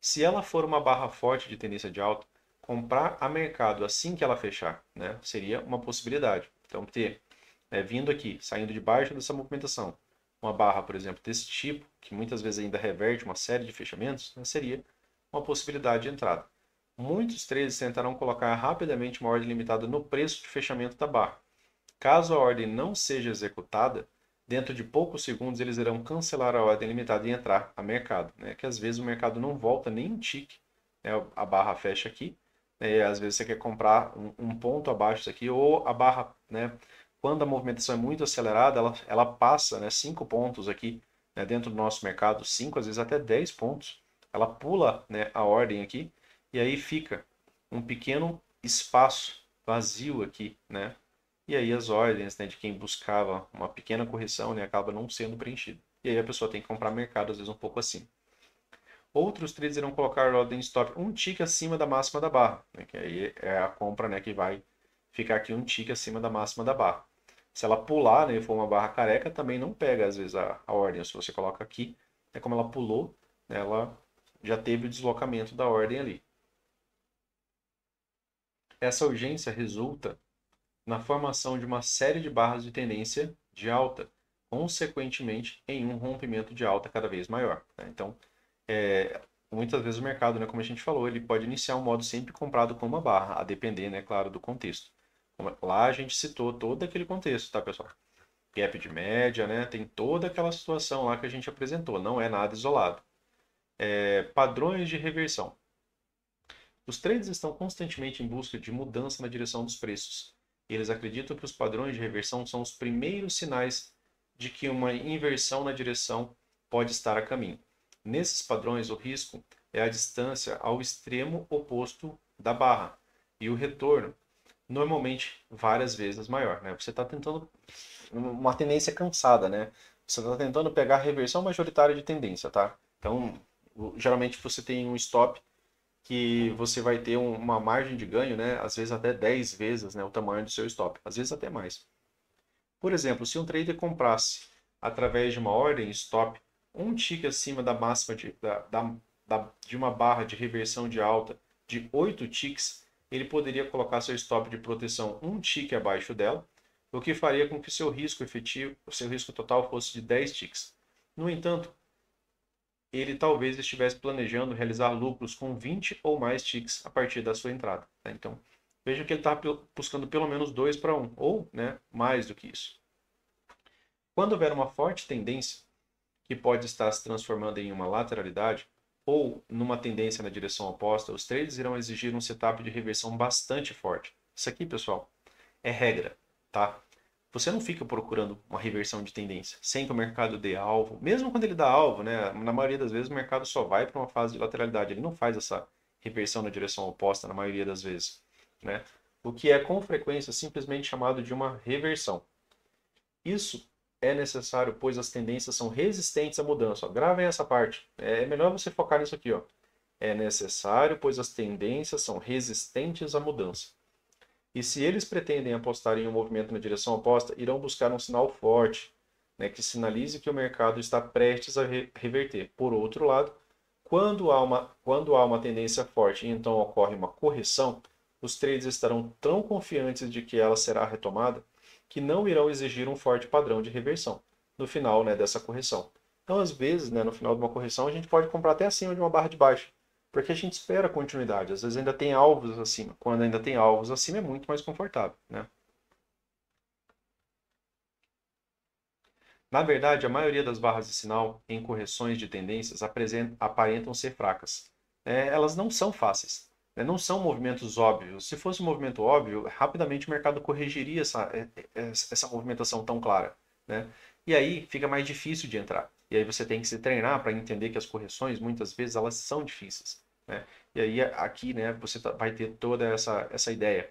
Se ela for uma barra forte de tendência de alta, comprar a mercado assim que ela fechar, né, seria uma possibilidade. Então, ter vindo aqui, saindo de baixo dessa movimentação, uma barra, por exemplo, desse tipo, que muitas vezes ainda reverte uma série de fechamentos, né, seria uma possibilidade de entrada. Muitos traders tentarão colocar rapidamente uma ordem limitada no preço de fechamento da barra. Caso a ordem não seja executada, dentro de poucos segundos eles irão cancelar a ordem limitada e entrar a mercado. Né? Que às vezes o mercado não volta nem um tique, né? A barra fecha aqui, né? Às vezes você quer comprar um ponto abaixo disso aqui, ou a barra, né? Quando a movimentação é muito acelerada, ela passa, né, 5 pontos aqui, né, dentro do nosso mercado, 5, às vezes até 10 pontos. Ela pula, né, a ordem aqui, e aí fica um pequeno espaço vazio aqui, né? E aí as ordens, né, de quem buscava uma pequena correção, né, acaba não sendo preenchido. E aí a pessoa tem que comprar mercado, às vezes um pouco assim. Outros traders irão colocar ordem stop um tick acima da máxima da barra, né, que aí é a compra, né, que vai ficar aqui um tick acima da máxima da barra. Se ela pular, né, e for uma barra careca, também não pega às vezes a ordem. Se você coloca aqui, é como ela pulou, né, ela já teve o deslocamento da ordem ali. Essa urgência resulta na formação de uma série de barras de tendência de alta, consequentemente em um rompimento de alta cada vez maior. Né? Então, muitas vezes o mercado, né, como a gente falou, ele pode iniciar um modo sempre comprado com uma barra, a depender, né, claro, do contexto. Lá a gente citou todo aquele contexto, tá, pessoal? Gap de média, né, tem toda aquela situação lá que a gente apresentou, não é nada isolado. Padrões de reversão. Os traders estão constantemente em busca de mudança na direção dos preços. E eles acreditam que os padrões de reversão são os primeiros sinais de que uma inversão na direção pode estar a caminho. Nesses padrões, o risco é a distância ao extremo oposto da barra e o retorno, normalmente várias vezes maior. Né? Você está tentando uma tendência cansada, né? Você está tentando pegar a reversão majoritária de tendência, tá? Então, geralmente você tem um stop que você vai ter uma margem de ganho, né? Às vezes até 10 vezes, né, o tamanho do seu stop, às vezes até mais. Por exemplo, se um trader comprasse através de uma ordem stop um tick acima da máxima de uma barra de reversão de alta de 8 ticks, ele poderia colocar seu stop de proteção um tick abaixo dela, o que faria com que seu risco efetivo, o seu risco total fosse de 10 ticks. No entanto, ele talvez estivesse planejando realizar lucros com 20 ou mais ticks a partir da sua entrada. Né? Então, veja que ele está buscando pelo menos 2 para 1, ou, né, mais do que isso. Quando houver uma forte tendência, que pode estar se transformando em uma lateralidade, ou numa tendência na direção oposta, os traders irão exigir um setup de reversão bastante forte. Isso aqui, pessoal, é regra, tá? Você não fica procurando uma reversão de tendência sem que o mercado dê alvo. Mesmo quando ele dá alvo, né, na maioria das vezes o mercado só vai para uma fase de lateralidade. Ele não faz essa reversão na direção oposta na maioria das vezes. Né? O que é com frequência simplesmente chamado de uma reversão. Isso é necessário, pois as tendências são resistentes à mudança. Ó, gravem essa parte. É melhor você focar nisso aqui, ó. É necessário, pois as tendências são resistentes à mudança. E se eles pretendem apostar em um movimento na direção oposta, irão buscar um sinal forte, né, que sinalize que o mercado está prestes a reverter. Por outro lado, quando há uma tendência forte e então ocorre uma correção, os traders estarão tão confiantes de que ela será retomada que não irão exigir um forte padrão de reversão no final, né, dessa correção. Então, às vezes, né, no final de uma correção, a gente pode comprar até acima de uma barra de baixa, porque a gente espera a continuidade. Às vezes ainda tem alvos acima. Quando ainda tem alvos acima, é muito mais confortável, né? Na verdade, a maioria das barras de sinal em correções de tendências aparentam ser fracas. Elas não são fáceis, né? Não são movimentos óbvios. Se fosse um movimento óbvio, rapidamente o mercado corrigiria essa movimentação tão clara, né? E aí fica mais difícil de entrar. E aí você tem que se treinar para entender que as correções, muitas vezes, elas são difíceis, né? E aí aqui, né, você vai ter toda essa ideia.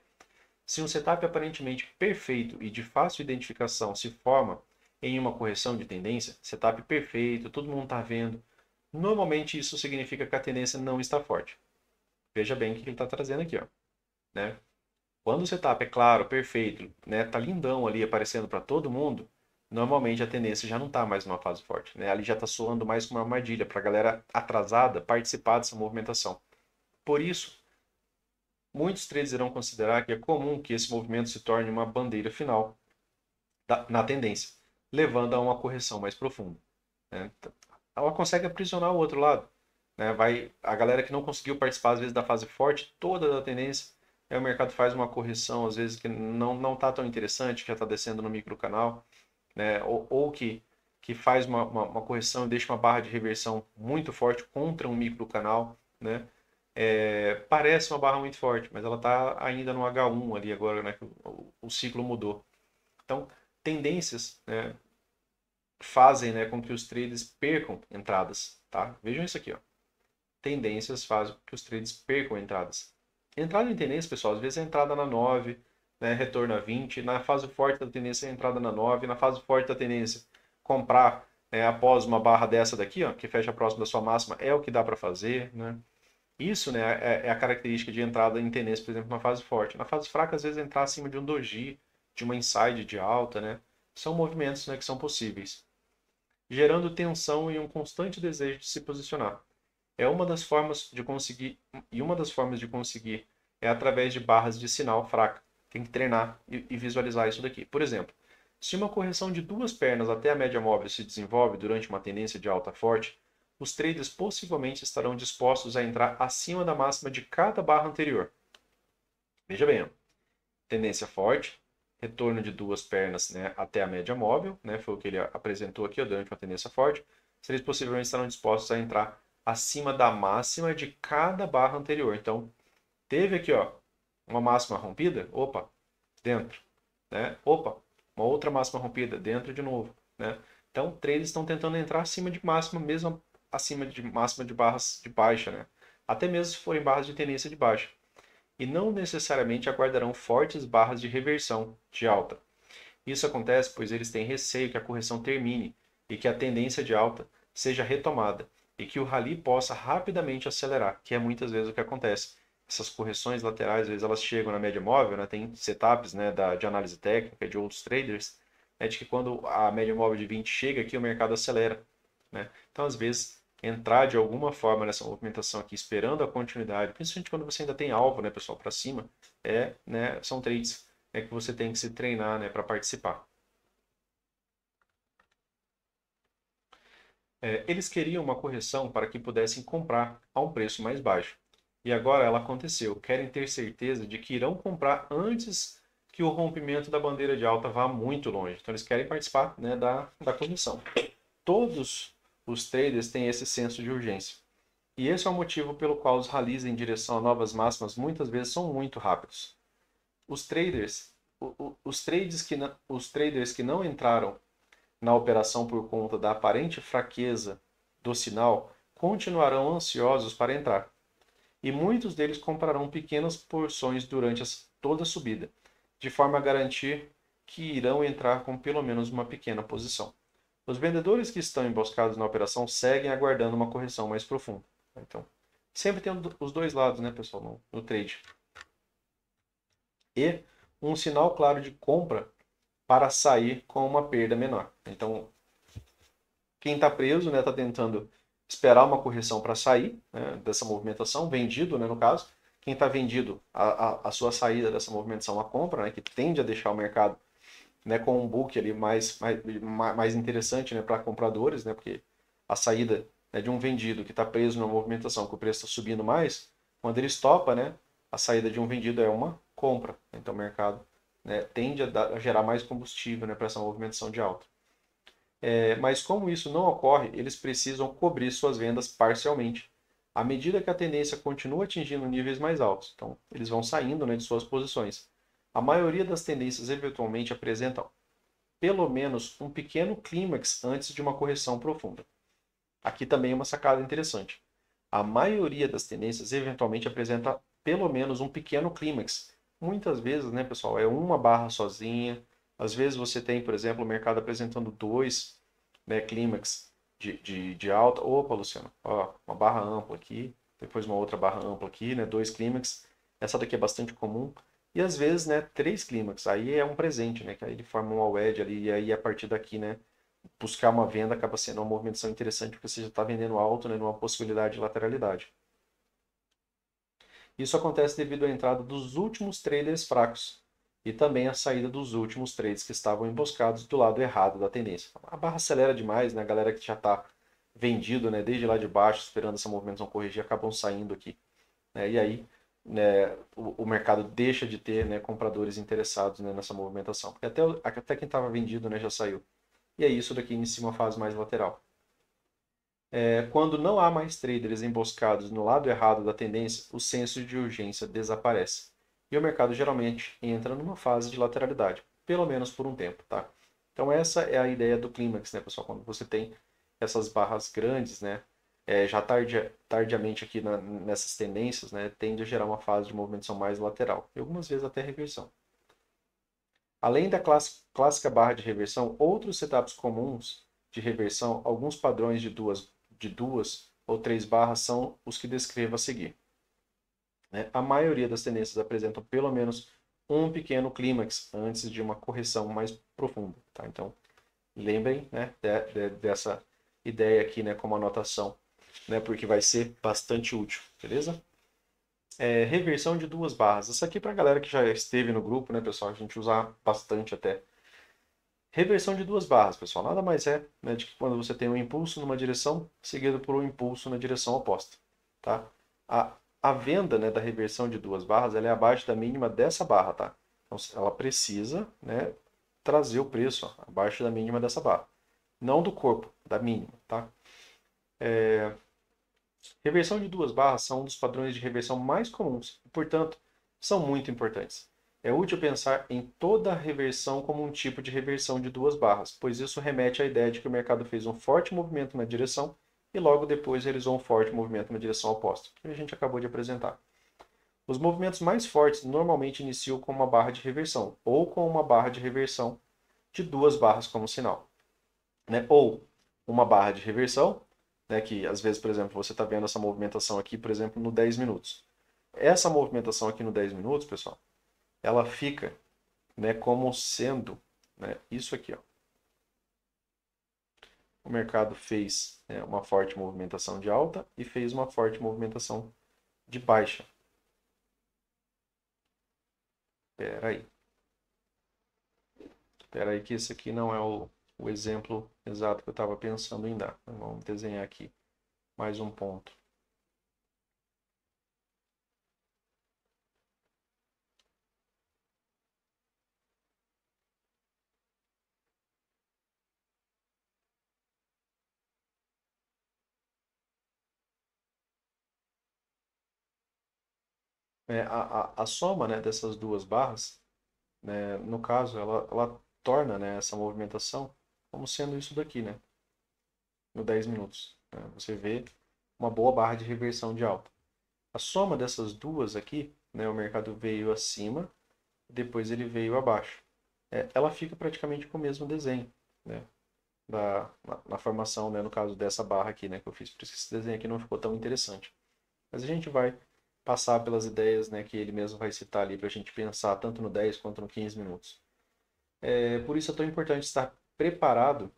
Se um setup aparentemente perfeito e de fácil identificação se forma em uma correção de tendência, setup perfeito, todo mundo está vendo, normalmente isso significa que a tendência não está forte. Veja bem o que ele está trazendo aqui, ó, né? Quando o setup é claro, perfeito, né, tá lindão ali aparecendo para todo mundo, normalmente a tendência já não está mais numa fase forte, né? Ali já está soando mais como uma armadilha para a galera atrasada participar dessa movimentação. Por isso, muitos traders irão considerar que é comum que esse movimento se torne uma bandeira final na tendência, levando a uma correção mais profunda, né? Ela consegue aprisionar o outro lado, né? A galera que não conseguiu participar às vezes da fase forte toda da tendência, aí o mercado faz uma correção às vezes que não está tão interessante, que já está descendo no micro canal, né? Ou que faz uma correção e deixa uma barra de reversão muito forte contra um micro canal, né? Parece uma barra muito forte, mas ela está ainda no H1 ali agora, né? Que o ciclo mudou. Então, tendências, né, fazem, né, com que os traders percam entradas, tá? Vejam isso aqui, ó. Tendências fazem com que os traders percam entradas. Entrada em tendência, pessoal, às vezes é entrada na 9, né, retorno a 20, na fase forte da tendência é entrada na 9, na fase forte da tendência comprar, né, após uma barra dessa daqui, ó, que fecha próximo da sua máxima, é o que dá para fazer, né? Isso, né, é a característica de entrada em tendência, por exemplo, na fase forte. Na fase fraca, às vezes, entrar acima de um doji, de uma inside de alta, né? São movimentos, né, que são possíveis, gerando tensão e um constante desejo de se posicionar. É uma das formas de conseguir, e uma das formas de conseguir é através de barras de sinal fraca. Tem que treinar e visualizar isso daqui. Por exemplo, se uma correção de duas pernas até a média móvel se desenvolve durante uma tendência de alta forte, os traders possivelmente estarão dispostos a entrar acima da máxima de cada barra anterior. Veja bem, tendência forte, retorno de duas pernas, né, até a média móvel, né, foi o que ele apresentou aqui, ó, durante uma tendência forte. Eles possivelmente estarão dispostos a entrar acima da máxima de cada barra anterior. Então, teve aqui, ó, uma máxima rompida, opa, dentro, né? Opa, uma outra máxima rompida, dentro de novo, né? Então, traders estão tentando entrar acima de máxima, mesmo acima de máxima de barras de baixa, né? Até mesmo se forem barras de tendência de baixa. E não necessariamente aguardarão fortes barras de reversão de alta. Isso acontece pois eles têm receio que a correção termine e que a tendência de alta seja retomada e que o rally possa rapidamente acelerar, que é muitas vezes o que acontece. Essas correções laterais, às vezes elas chegam na média móvel, né? Tem setups, né, de análise técnica de outros traders, né, de que quando a média móvel de 20 chega aqui, o mercado acelera, né? Então, às vezes, entrar de alguma forma nessa movimentação aqui, esperando a continuidade, principalmente quando você ainda tem alvo, né, pessoal, para cima, né, são trades, né, que você tem que se treinar, né, para participar. Eles queriam uma correção para que pudessem comprar a um preço mais baixo. E agora ela aconteceu. Querem ter certeza de que irão comprar antes que o rompimento da bandeira de alta vá muito longe. Então eles querem participar, né, da correção. Todos os traders têm esse senso de urgência. E esse é o motivo pelo qual os rallies em direção a novas máximas muitas vezes são muito rápidos. Os traders, os traders que não entraram na operação por conta da aparente fraqueza do sinal continuarão ansiosos para entrar. E muitos deles comprarão pequenas porções durante toda a subida, de forma a garantir que irão entrar com pelo menos uma pequena posição. Os vendedores que estão emboscados na operação seguem aguardando uma correção mais profunda. Então, sempre tem os dois lados, né, pessoal, no trade. E um sinal claro de compra para sair com uma perda menor. Então, quem está preso, né, está tentando esperar uma correção para sair, né, dessa movimentação, vendido, né, no caso. Quem está vendido, a sua saída dessa movimentação, a compra, né, que tende a deixar o mercado, né, com um book ali mais interessante, né, para compradores, né, porque a saída, né, de um vendido que está preso na movimentação, que o preço está subindo mais, quando ele estopa, né, a saída de um vendido é uma compra. Então o mercado, né, tende a gerar mais combustível, né, para essa movimentação de alta. Mas como isso não ocorre, eles precisam cobrir suas vendas parcialmente, à medida que a tendência continua atingindo níveis mais altos. Então, eles vão saindo, né, de suas posições. A maioria das tendências eventualmente apresentam pelo menos um pequeno clímax antes de uma correção profunda. Aqui também é uma sacada interessante. A maioria das tendências eventualmente apresenta pelo menos um pequeno clímax. Muitas vezes, né, pessoal, é uma barra sozinha. Às vezes você tem, por exemplo, o mercado apresentando dois, né, clímax de alta. Opa, Luciano, ó, uma barra ampla aqui, depois uma outra barra ampla aqui, né, dois clímax. Essa daqui é bastante comum. E às vezes, né, três clímax. Aí é um presente, né, que aí ele forma um all-edge ali, e aí a partir daqui, né, buscar uma venda acaba sendo uma movimentação interessante porque você já está vendendo alto, né, numa possibilidade de lateralidade. Isso acontece devido à entrada dos últimos traders fracos e também à saída dos últimos trades que estavam emboscados do lado errado da tendência. A barra acelera demais, né? A galera que já está vendido, né, desde lá de baixo, esperando essa movimentação corrigir, acabam saindo aqui, né? E aí, né, o mercado deixa de ter, né, compradores interessados, né, nessa movimentação. Porque até quem estava vendido, né, já saiu. E aí isso daqui inicia uma fase mais lateral. Quando não há mais traders emboscados no lado errado da tendência, o senso de urgência desaparece. E o mercado geralmente entra numa fase de lateralidade, pelo menos por um tempo, tá? Então essa é a ideia do clímax, né, pessoal? Quando você tem essas barras grandes, né, já tardiamente aqui nessas tendências, né, tende a gerar uma fase de movimentação mais lateral, e algumas vezes até reversão. Além da clássica barra de reversão, outros setups comuns de reversão, alguns padrões de duas ou três barras são os que descrevo a seguir, né? A maioria das tendências apresentam pelo menos um pequeno clímax antes de uma correção mais profunda, tá? Então, lembrem, né, dessa ideia aqui, né, como anotação, né, porque vai ser bastante útil, beleza? Reversão de duas barras. Isso aqui para a galera que já esteve no grupo, né, pessoal? A gente usa bastante até. Reversão de duas barras, pessoal, nada mais é, né, de que quando você tem um impulso numa direção, seguido por um impulso na direção oposta, tá? A venda, né, da reversão de duas barras, ela é abaixo da mínima dessa barra, tá? Então, ela precisa, né, trazer o preço, ó, abaixo da mínima dessa barra. Não do corpo, da mínima, tá? Reversão de duas barras são um dos padrões de reversão mais comuns e, portanto, são muito importantes. É útil pensar em toda a reversão como um tipo de reversão de duas barras, pois isso remete à ideia de que o mercado fez um forte movimento na direção e logo depois realizou um forte movimento na direção oposta, que a gente acabou de apresentar. Os movimentos mais fortes normalmente iniciam com uma barra de reversão ou com uma barra de reversão de duas barras como sinal, né? Ou uma barra de reversão, né, que às vezes, por exemplo, você está vendo essa movimentação aqui, por exemplo, no 10 minutos. Essa movimentação aqui no 10 minutos, pessoal, ela fica, né, como sendo, né, isso aqui, ó. O mercado fez, né, uma forte movimentação de alta e fez uma forte movimentação de baixa. Espera aí. Espera aí que esse aqui não é o exemplo exato que eu estava pensando em dar. Então, vamos desenhar aqui mais um ponto. A soma, né, dessas duas barras, né, no caso, ela torna, né, essa movimentação como sendo isso daqui, né, no 10 minutos. Né? Você vê uma boa barra de reversão de alta. A soma dessas duas aqui, né, o mercado veio acima, depois ele veio abaixo. ela fica praticamente com o mesmo desenho, né? Na formação, né? No caso dessa barra aqui, né? Que eu fiz, por isso que esse desenho aqui não ficou tão interessante. Mas a gente vai passar pelas ideias, né? Que ele mesmo vai citar ali para a gente pensar tanto no 10 quanto no 15 minutos. Por isso é tão importante estar preparado.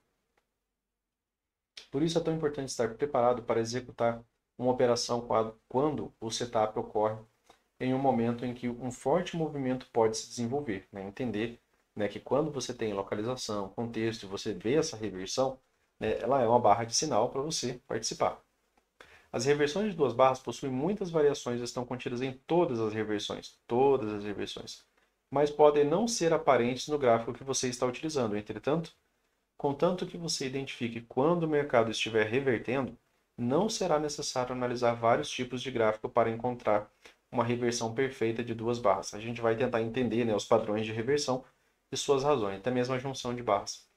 Por isso é tão importante estar preparado para executar uma operação quando o setup ocorre em um momento em que um forte movimento pode se desenvolver. Né? Entender, né, que quando você tem localização, contexto, e você vê essa reversão, né, ela é uma barra de sinal para você participar. As reversões de duas barras possuem muitas variações e estão contidas em todas as reversões, mas podem não ser aparentes no gráfico que você está utilizando. Entretanto, contanto que você identifique quando o mercado estiver revertendo, não será necessário analisar vários tipos de gráfico para encontrar uma reversão perfeita de duas barras. A gente vai tentar entender, né, os padrões de reversão e suas razões, até mesmo a junção de barras.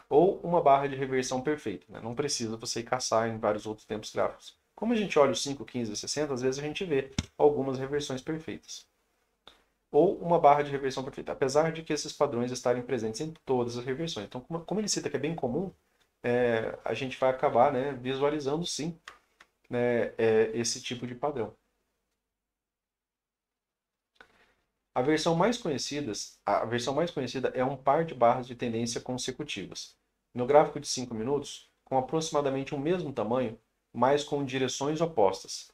Ou uma barra de reversão perfeita. Né? Não precisa você ir caçar em vários outros tempos gráficos. Como a gente olha os 5, 15 e 60, às vezes a gente vê algumas reversões perfeitas. Ou uma barra de reversão perfeita, apesar de que esses padrões estarem presentes em todas as reversões. Então, como ele cita que é bem comum, a gente vai acabar, né, visualizando sim, né, esse tipo de padrão. A versão mais conhecida é um par de barras de tendência consecutivas. No gráfico de 5 minutos, com aproximadamente o mesmo tamanho, mas com direções opostas.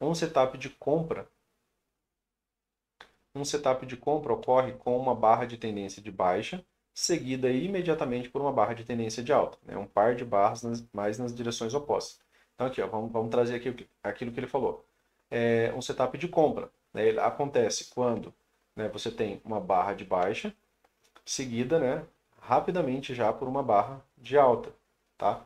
Um setup de compra Um setup de compra ocorre com uma barra de tendência de baixa, seguida imediatamente por uma barra de tendência de alta, né? Um par de barras mais nas direções opostas. Então aqui, ó, vamos trazer aqui aquilo que ele falou. Um setup de compra, né? Ele acontece quando, né, você tem uma barra de baixa, seguida, né, rapidamente já por uma barra de alta, tá?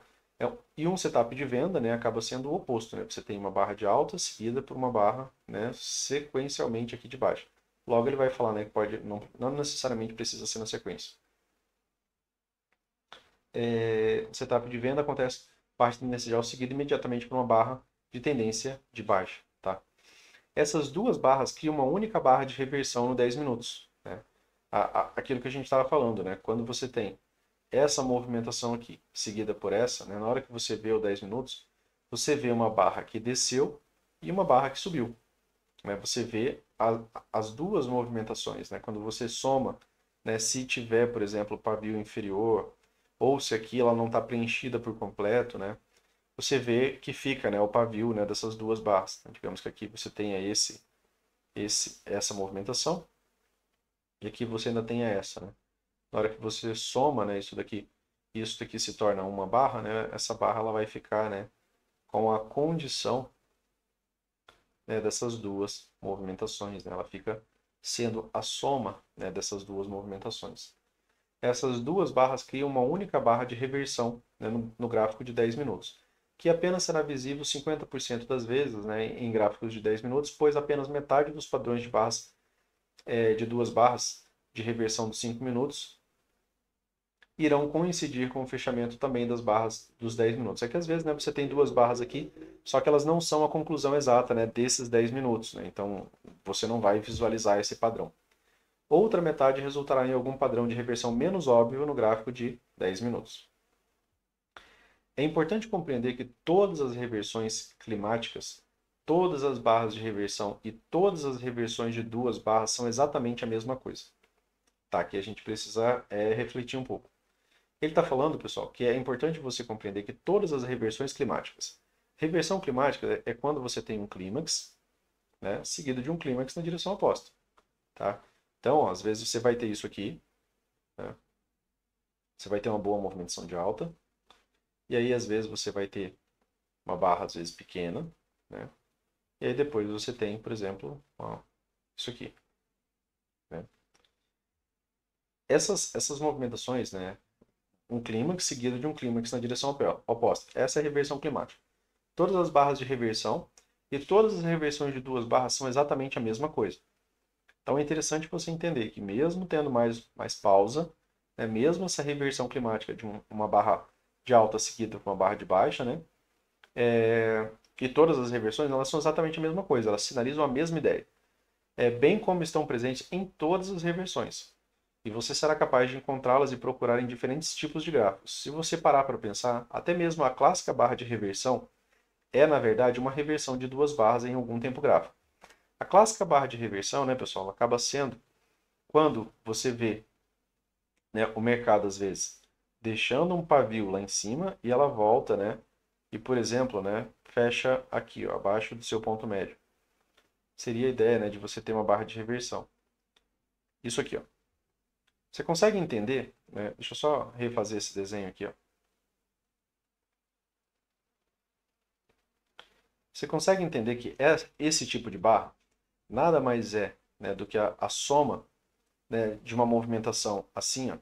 E um setup de venda, né, acaba sendo o oposto, né? Você tem uma barra de alta seguida por uma barra, né, sequencialmente aqui de baixa. Logo ele vai falar, né, que pode, não necessariamente precisa ser na sequência. O setup de venda acontece parte inicial seguida imediatamente por uma barra de tendência de baixa, tá? Essas duas barras criam uma única barra de reversão no 10 minutos, né? Aquilo que a gente estava falando, né? Quando você tem essa movimentação aqui, seguida por essa, né? Na hora que você vê o 10 minutos, você vê uma barra que desceu e uma barra que subiu. Né? Você vê as duas movimentações. Né? Quando você soma, né? Se tiver, por exemplo, pavio inferior, ou se aqui ela não está preenchida por completo, né? Você vê que fica, né, o pavio, né, dessas duas barras. Digamos que aqui você tenha essa movimentação, e aqui você ainda tenha essa. Né? Na hora que você soma, né, isso daqui se torna uma barra, né, essa barra ela vai ficar, né, com a condição, né, dessas duas movimentações. Né, ela fica sendo a soma, né, dessas duas movimentações. Essas duas barras criam uma única barra de reversão, né, no gráfico de 10 minutos, que apenas será visível 50% das vezes, né, em gráficos de 10 minutos, pois apenas metade dos padrões de barras, de duas barras de reversão dos 5 minutos irão coincidir com o fechamento também das barras dos 10 minutos. É que às vezes, né, você tem duas barras aqui, só que elas não são a conclusão exata, né, desses 10 minutos. Né? Então, você não vai visualizar esse padrão. Outra metade resultará em algum padrão de reversão menos óbvio no gráfico de 10 minutos. É importante compreender que todas as reversões climáticas, todas as barras de reversão e todas as reversões de duas barras são exatamente a mesma coisa. Tá? Que a gente precisa refletir um pouco. Ele está falando, pessoal, que é importante você compreender que todas as reversões climáticas. Reversão climática é quando você tem um clímax, né, seguido de um clímax na direção oposta. Tá? Então, às vezes você vai ter isso aqui, né? Você vai ter uma boa movimentação de alta, e aí às vezes você vai ter uma barra às vezes pequena, né? E aí depois você tem, por exemplo, ó, isso aqui. Né? Essas movimentações, né? Um clímax seguido de um clímax na direção oposta. Essa é a reversão climática. Todas as barras de reversão e todas as reversões de duas barras são exatamente a mesma coisa. Então é interessante você entender que mesmo tendo mais pausa, né, mesmo essa reversão climática de uma barra de alta seguida por uma barra de baixa, né, e todas as reversões, elas são exatamente a mesma coisa, elas sinalizam a mesma ideia. Bem como estão presentes em todas as reversões. e você será capaz de encontrá-las e procurar em diferentes tipos de gráficos. Se você parar para pensar, até mesmo a clássica barra de reversão é, na verdade, uma reversão de duas barras em algum tempo gráfico. A clássica barra de reversão, né, pessoal, ela acaba sendo quando você vê, né, o mercado, às vezes, deixando um pavio lá em cima e ela volta, né, e, por exemplo, né, fecha aqui, ó, abaixo do seu ponto médio. Seria a ideia, né, de você ter uma barra de reversão. Isso aqui, ó. Você consegue entender, né? Deixa eu só refazer esse desenho aqui, ó. Você consegue entender que esse tipo de barra nada mais é, né, do que a soma, né, de uma movimentação assim, ó,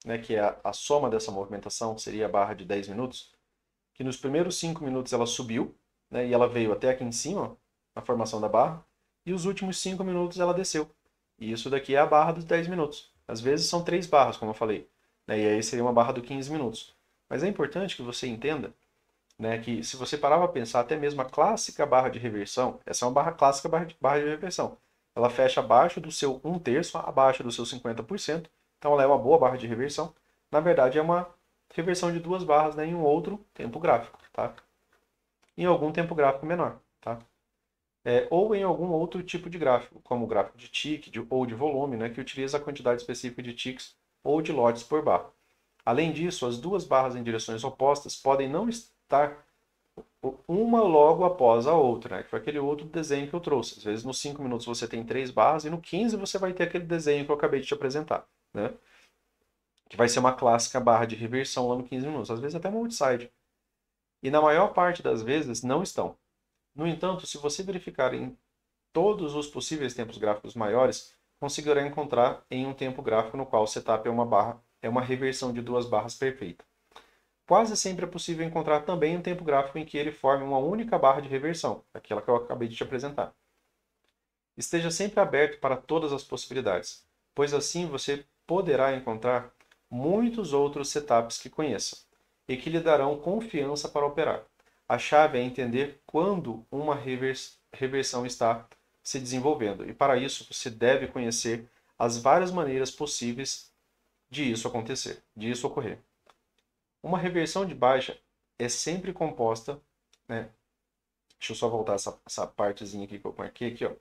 né, que é a soma dessa movimentação seria a barra de 10 minutos, que nos primeiros 5 minutos ela subiu, né, e ela veio até aqui em cima, ó, na formação da barra, e os últimos 5 minutos ela desceu. E isso daqui é a barra dos 10 minutos. Às vezes são 3 barras, como eu falei, né, e aí seria uma barra do 15 minutos. Mas é importante que você entenda, né, que se você parar para pensar, até mesmo a clássica barra de reversão, essa é uma barra clássica barra de reversão. Ela fecha abaixo do seu 1/3, abaixo do seu 50%, então ela é uma boa barra de reversão. Na verdade, é uma reversão de duas barras, né, em um outro tempo gráfico, tá? Em algum tempo gráfico menor, tá? Ou em algum outro tipo de gráfico, como o gráfico de tick ou de volume, né, que utiliza a quantidade específica de ticks ou de lotes por barra. Além disso, as duas barras em direções opostas podem não estar uma logo após a outra, né? Que foi aquele outro desenho que eu trouxe. Às vezes, nos 5 minutos você tem 3 barras e no 15 você vai ter aquele desenho que eu acabei de te apresentar, né? Que vai ser uma clássica barra de reversão lá no 15 minutos. Às vezes até uma outside. E na maior parte das vezes não estão. No entanto, se você verificar em todos os possíveis tempos gráficos maiores, conseguirá encontrar em um tempo gráfico no qual o setup é uma reversão de duas barras perfeita. Quase sempre é possível encontrar também um tempo gráfico em que ele forme uma única barra de reversão, aquela que eu acabei de te apresentar. Esteja sempre aberto para todas as possibilidades, pois assim você poderá encontrar muitos outros setups que conheça e que lhe darão confiança para operar. A chave é entender quando uma reversão está se desenvolvendo, e para isso você deve conhecer as várias maneiras possíveis de isso acontecer, de isso ocorrer. Uma reversão de baixa é sempre composta, né? Deixa eu só voltar essa partezinha aqui que eu marquei aqui, ó.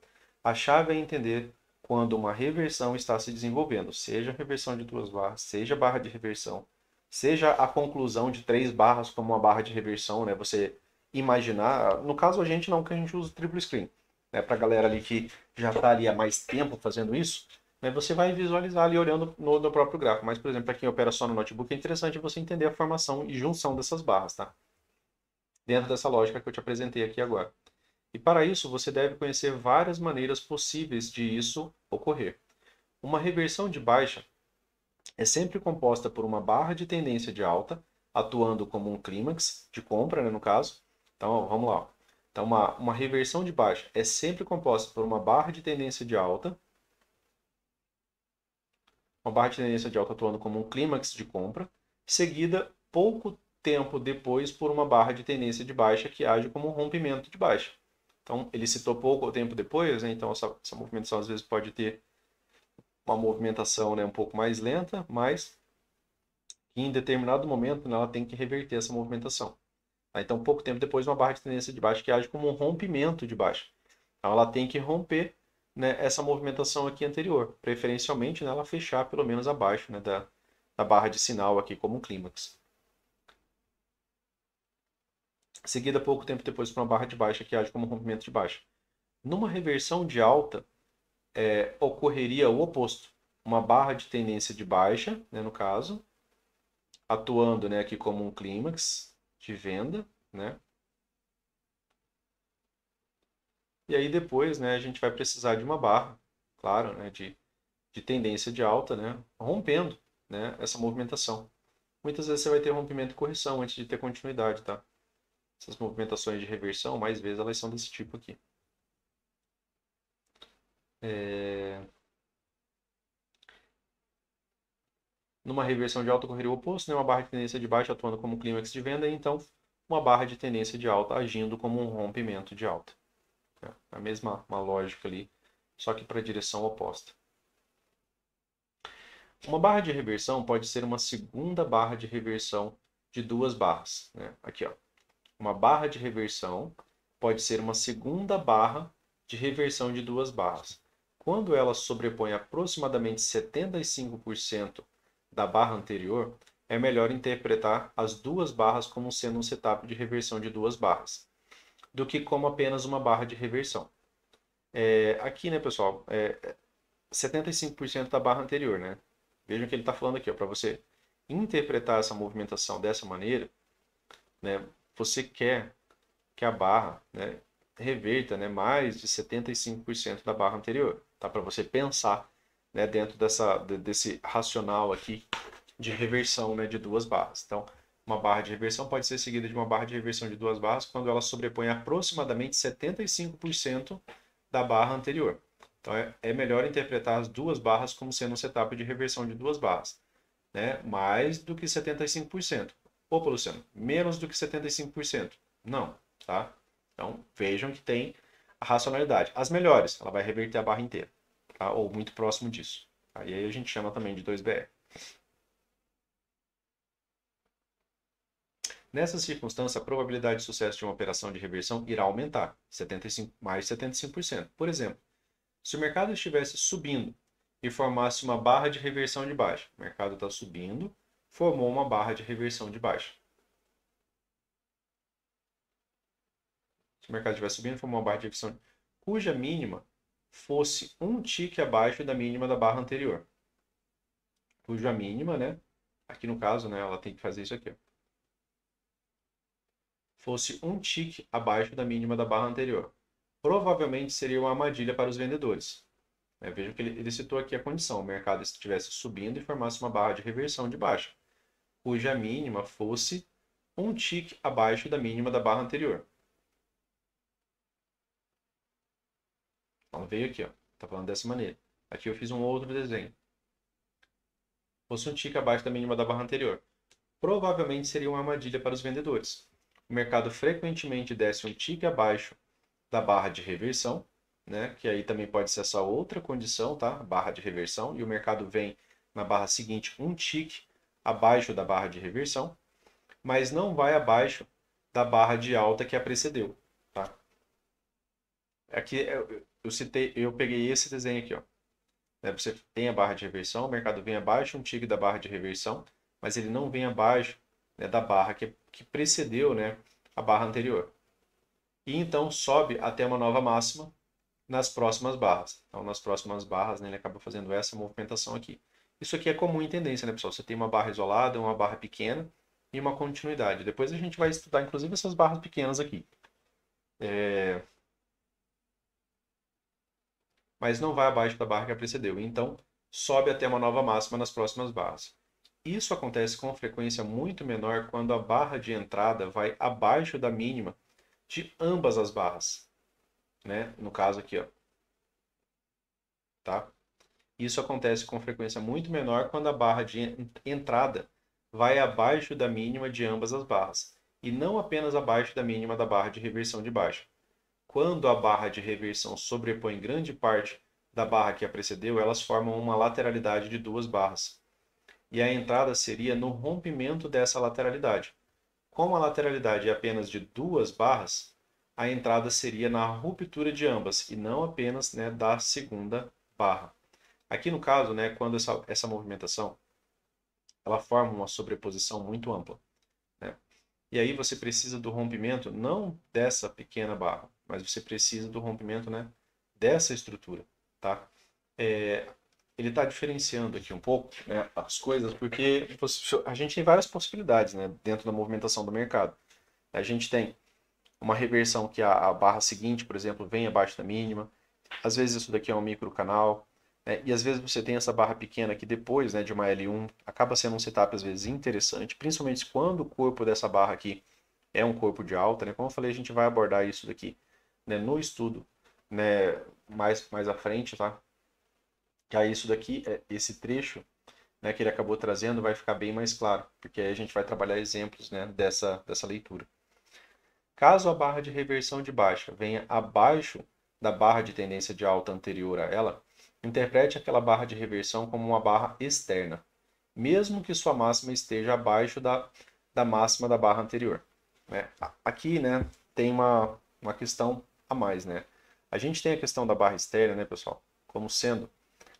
A chave é entender quando uma reversão está se desenvolvendo, seja reversão de duas barras, seja barra de reversão, seja a conclusão de três barras como uma barra de reversão, né? Você imaginar, no caso a gente não, que a gente usa o triplo screen, né? Para a galera ali que já está ali há mais tempo fazendo isso, né? Você vai visualizar ali olhando no próprio gráfico. Mas, por exemplo, para quem opera só no notebook, é interessante você entender a formação e junção dessas barras, tá? Dentro dessa lógica que eu te apresentei aqui agora. E para isso, você deve conhecer várias maneiras possíveis de isso ocorrer. Uma reversão de baixa é sempre composta por uma barra de tendência de alta, atuando como um clímax de compra, né, no caso. Então, ó, vamos lá. Então, uma reversão de baixa é sempre composta por uma barra de tendência de alta, uma barra de tendência de alta atuando como um clímax de compra, seguida pouco tempo depois por uma barra de tendência de baixa que age como um rompimento de baixa. Então, ele citou pouco tempo depois, né? Então essa movimentação às vezes pode ter uma movimentação, né, um pouco mais lenta, mas em determinado momento, né, ela tem que reverter essa movimentação. Tá? Então, pouco tempo depois, uma barra de tendência de baixa que age como um rompimento de baixa. Então, ela tem que romper, né, essa movimentação aqui anterior, preferencialmente, né, ela fechar pelo menos abaixo, né, da barra de sinal aqui como um clímax. Seguida, pouco tempo depois, para uma barra de baixa que age como um rompimento de baixa. Numa reversão de alta, ocorreria o oposto. Uma barra de tendência de baixa, né, no caso, atuando, né, aqui como um clímax de venda, né? E aí depois, né, a gente vai precisar de uma barra, claro, né, de tendência de alta, né, rompendo, né, essa movimentação. Muitas vezes você vai ter rompimento e correção antes de ter continuidade, tá? Essas movimentações de reversão, mais vezes, elas são desse tipo aqui. É... Numa reversão de alta ocorreria o oposto, né? Uma barra de tendência de baixa atuando como clímax de venda, e então uma barra de tendência de alta agindo como um rompimento de alta. É a mesma uma lógica ali, só que para a direção oposta. Uma barra de reversão pode ser uma segunda barra de reversão de duas barras, né? Aqui, ó. Uma barra de reversão pode ser uma segunda barra de reversão de duas barras. Quando ela sobrepõe aproximadamente 75% da barra anterior, é melhor interpretar as duas barras como sendo um setup de reversão de duas barras, do que como apenas uma barra de reversão. Aqui, né, pessoal, 75% da barra anterior, né? Vejam que ele está falando aqui, para você interpretar essa movimentação dessa maneira, né, você quer que a barra, né, reverta, né, mais de 75% da barra anterior, tá? Para você pensar, né, dentro desse racional aqui de reversão, né, de duas barras. Então, uma barra de reversão pode ser seguida de uma barra de reversão de duas barras quando ela sobrepõe aproximadamente 75% da barra anterior. Então, é melhor interpretar as duas barras como sendo um setup de reversão de duas barras, né? Mais do que 75%. Opa, Luciano, menos do que 75%. Não, tá? Então, vejam que tem a racionalidade. As melhores, ela vai reverter a barra inteira, tá? Ou muito próximo disso. Aí a gente chama também de 2BR. Nessa circunstância, a probabilidade de sucesso de uma operação de reversão irá aumentar, 75, mais de 75%. Por exemplo, se o mercado estivesse subindo e formasse uma barra de reversão de baixa, o mercado está subindo, formou uma barra de reversão de baixa. Se o mercado estiver subindo, formou uma barra de reversão cuja mínima fosse um tique abaixo da mínima da barra anterior. Cuja mínima, né? Aqui no caso, né, ela tem que fazer isso aqui, ó, fosse um tique abaixo da mínima da barra anterior. Provavelmente seria uma armadilha para os vendedores. Vejam que ele citou aqui a condição: o mercado estivesse subindo e formasse uma barra de reversão de baixa, cuja mínima fosse um tique abaixo da mínima da barra anterior. Então veio aqui, ó, tá falando dessa maneira. Aqui eu fiz um outro desenho. Fosse um tique abaixo da mínima da barra anterior. Provavelmente seria uma armadilha para os vendedores. O mercado frequentemente desce um tique abaixo da barra de reversão, né? Que aí também pode ser essa outra condição, tá? Barra de reversão, e o mercado vem na barra seguinte um tique abaixo da barra de reversão, mas não vai abaixo da barra de alta que a precedeu, tá? Aqui eu peguei esse desenho aqui, ó. Você tem a barra de reversão, o mercado vem abaixo um tique da barra de reversão, mas ele não vem abaixo, né, da barra que precedeu, né, a barra anterior. E então sobe até uma nova máxima nas próximas barras. Então, nas próximas barras, né, ele acaba fazendo essa movimentação aqui. Isso aqui é comum em tendência, né, pessoal? Você tem uma barra isolada, uma barra pequena e uma continuidade. Depois a gente vai estudar, inclusive, essas barras pequenas aqui. Mas não vai abaixo da barra que a precedeu. Então, sobe até uma nova máxima nas próximas barras. Isso acontece com frequência muito menor quando a barra de entrada vai abaixo da mínima de ambas as barras, né? No caso aqui, ó, tá? Isso acontece com frequência muito menor quando a barra de entrada vai abaixo da mínima de ambas as barras, e não apenas abaixo da mínima da barra de reversão de baixa. Quando a barra de reversão sobrepõe grande parte da barra que a precedeu, elas formam uma lateralidade de duas barras. E a entrada seria no rompimento dessa lateralidade. Como a lateralidade é apenas de duas barras, a entrada seria na ruptura de ambas e não apenas, né, da segunda barra. Aqui no caso, né, quando essa movimentação ela forma uma sobreposição muito ampla, né? E aí você precisa do rompimento não dessa pequena barra, mas você precisa do rompimento, né, dessa estrutura, tá? Ele está diferenciando aqui um pouco, né, as coisas, porque a gente tem várias possibilidades, né, dentro da movimentação do mercado. A gente tem uma reversão que a barra seguinte, por exemplo, vem abaixo da mínima. Às vezes isso daqui é um microcanal, né, e às vezes você tem essa barra pequena que depois, né, de uma L1 acaba sendo um setup às vezes interessante, principalmente quando o corpo dessa barra aqui é um corpo de alta, né? Como eu falei, a gente vai abordar isso daqui, né, no estudo, né, mais à frente, tá? Que aí isso daqui, esse trecho, né, que ele acabou trazendo vai ficar bem mais claro, porque aí a gente vai trabalhar exemplos, né, dessa leitura. Caso a barra de reversão de baixa venha abaixo da barra de tendência de alta anterior a ela, interprete aquela barra de reversão como uma barra externa, mesmo que sua máxima esteja abaixo da máxima da barra anterior. Né? Aqui, né, tem uma questão a mais. Né? A gente tem a questão da barra externa, né, pessoal, como sendo,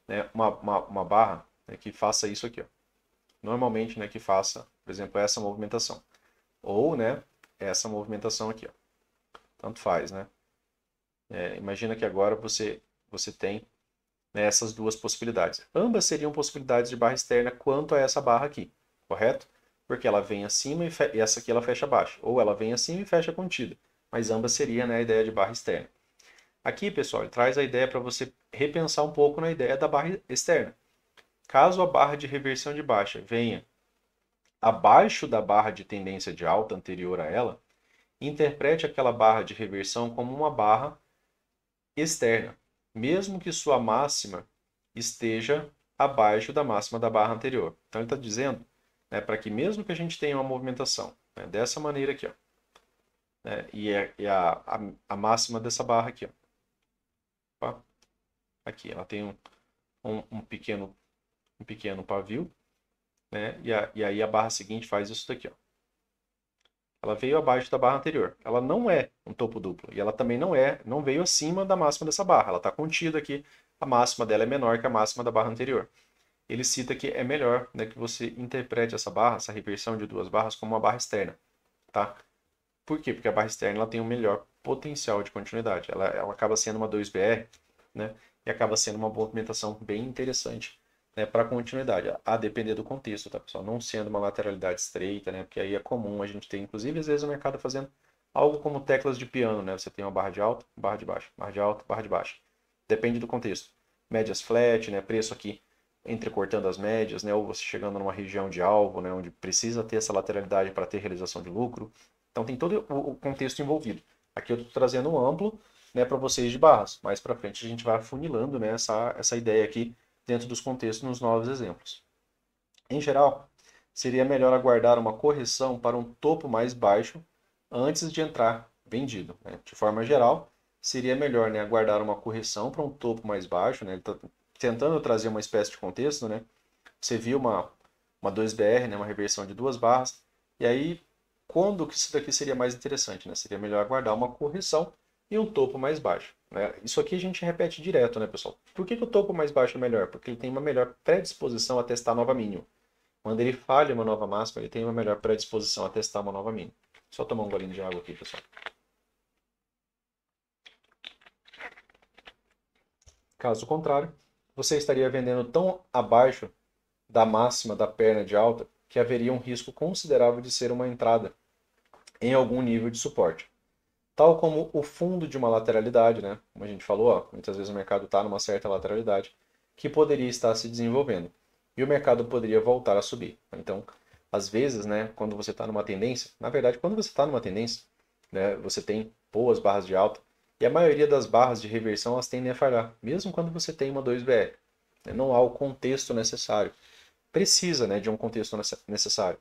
né, uma barra, né, que faça isso aqui. Ó. Normalmente, né, que faça, por exemplo, essa movimentação. Ou, né, essa movimentação aqui. Ó. Tanto faz, né? Imagina que agora você tem, né, essas duas possibilidades. Ambas seriam possibilidades de barra externa quanto a essa barra aqui, correto? Porque ela vem acima e essa aqui ela fecha abaixo. Ou ela vem acima e fecha contida. Mas ambas seriam, né, a ideia de barra externa. Aqui, pessoal, ele traz a ideia para você repensar um pouco na ideia da barra externa. Caso a barra de reversão de baixa venha abaixo da barra de tendência de alta anterior a ela, interprete aquela barra de reversão como uma barra externa, mesmo que sua máxima esteja abaixo da máxima da barra anterior. Então ele está dizendo, né, para que mesmo que a gente tenha uma movimentação, né, dessa maneira aqui, ó, né, e a máxima dessa barra aqui, ó, aqui, ela tem um pequeno pavio, né, e aí a barra seguinte faz isso daqui, ó. Ela veio abaixo da barra anterior. Ela não é um topo duplo. E ela também não veio acima da máxima dessa barra. Ela está contida aqui. A máxima dela é menor que a máxima da barra anterior. Ele cita que é melhor, né, que você interprete essa barra, essa reversão de duas barras, como uma barra externa. Tá? Por quê? Porque a barra externa ela tem um melhor potencial de continuidade. Ela acaba sendo uma 2BR, né, e acaba sendo uma movimentação bem interessante, né, para continuidade, a depender do contexto, tá, pessoal? Não sendo uma lateralidade estreita, né, porque aí é comum a gente ter, inclusive, às vezes o mercado fazendo algo como teclas de piano, né? Você tem uma barra de alta, barra de baixa, barra de alta, barra de baixa. Depende do contexto. Médias flat, né, preço aqui entrecortando as médias, né, ou você chegando numa região de alvo, né, onde precisa ter essa lateralidade para ter realização de lucro. Então tem todo o contexto envolvido. Aqui eu estou trazendo um amplo, né, para vocês de barras. Mais para frente a gente vai afunilando, né, essa ideia aqui dentro dos contextos nos novos exemplos. Em geral, seria melhor aguardar uma correção para um topo mais baixo antes de entrar vendido. Né? De forma geral, seria melhor, né, aguardar uma correção para um topo mais baixo. Né? Ele está tentando trazer uma espécie de contexto. Né? Você viu uma 2BR, né, uma reversão de duas barras, e aí quando que isso daqui seria mais interessante? Né? Seria melhor aguardar uma correção e um topo mais baixo. Né? Isso aqui a gente repete direto, né, pessoal? Por que o topo mais baixo é melhor? Porque ele tem uma melhor predisposição a testar nova mínima. Quando ele falha uma nova máxima, ele tem uma melhor predisposição a testar uma nova mínima. Só tomar um golinho de água aqui, pessoal. Caso contrário, você estaria vendendo tão abaixo da máxima da perna de alta que haveria um risco considerável de ser uma entrada em algum nível de suporte. Tal como o fundo de uma lateralidade, né? Como a gente falou, ó, muitas vezes o mercado está numa certa lateralidade que poderia estar se desenvolvendo e o mercado poderia voltar a subir. Então, às vezes, né, quando você está numa tendência, na verdade, quando você está numa tendência, né, você tem boas barras de alta e a maioria das barras de reversão elas tendem a falhar, mesmo quando você tem uma 2BR. Não há o contexto necessário. Precisa, né, de um contexto necessário.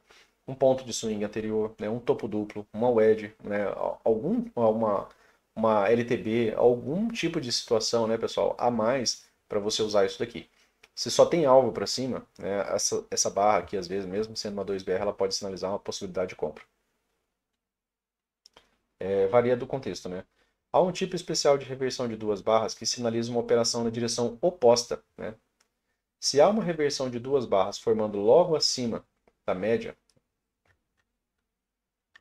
Um ponto de swing anterior, né, um topo duplo, uma wedge, né, uma LTB, algum tipo de situação, né, pessoal, a mais para você usar isso daqui. Se só tem alvo para cima, né, essa barra aqui, às vezes, mesmo sendo uma 2BR, ela pode sinalizar uma possibilidade de compra. Varia do contexto, né? Há um tipo especial de reversão de duas barras que sinaliza uma operação na direção oposta, né? Se há uma reversão de duas barras formando logo acima da média,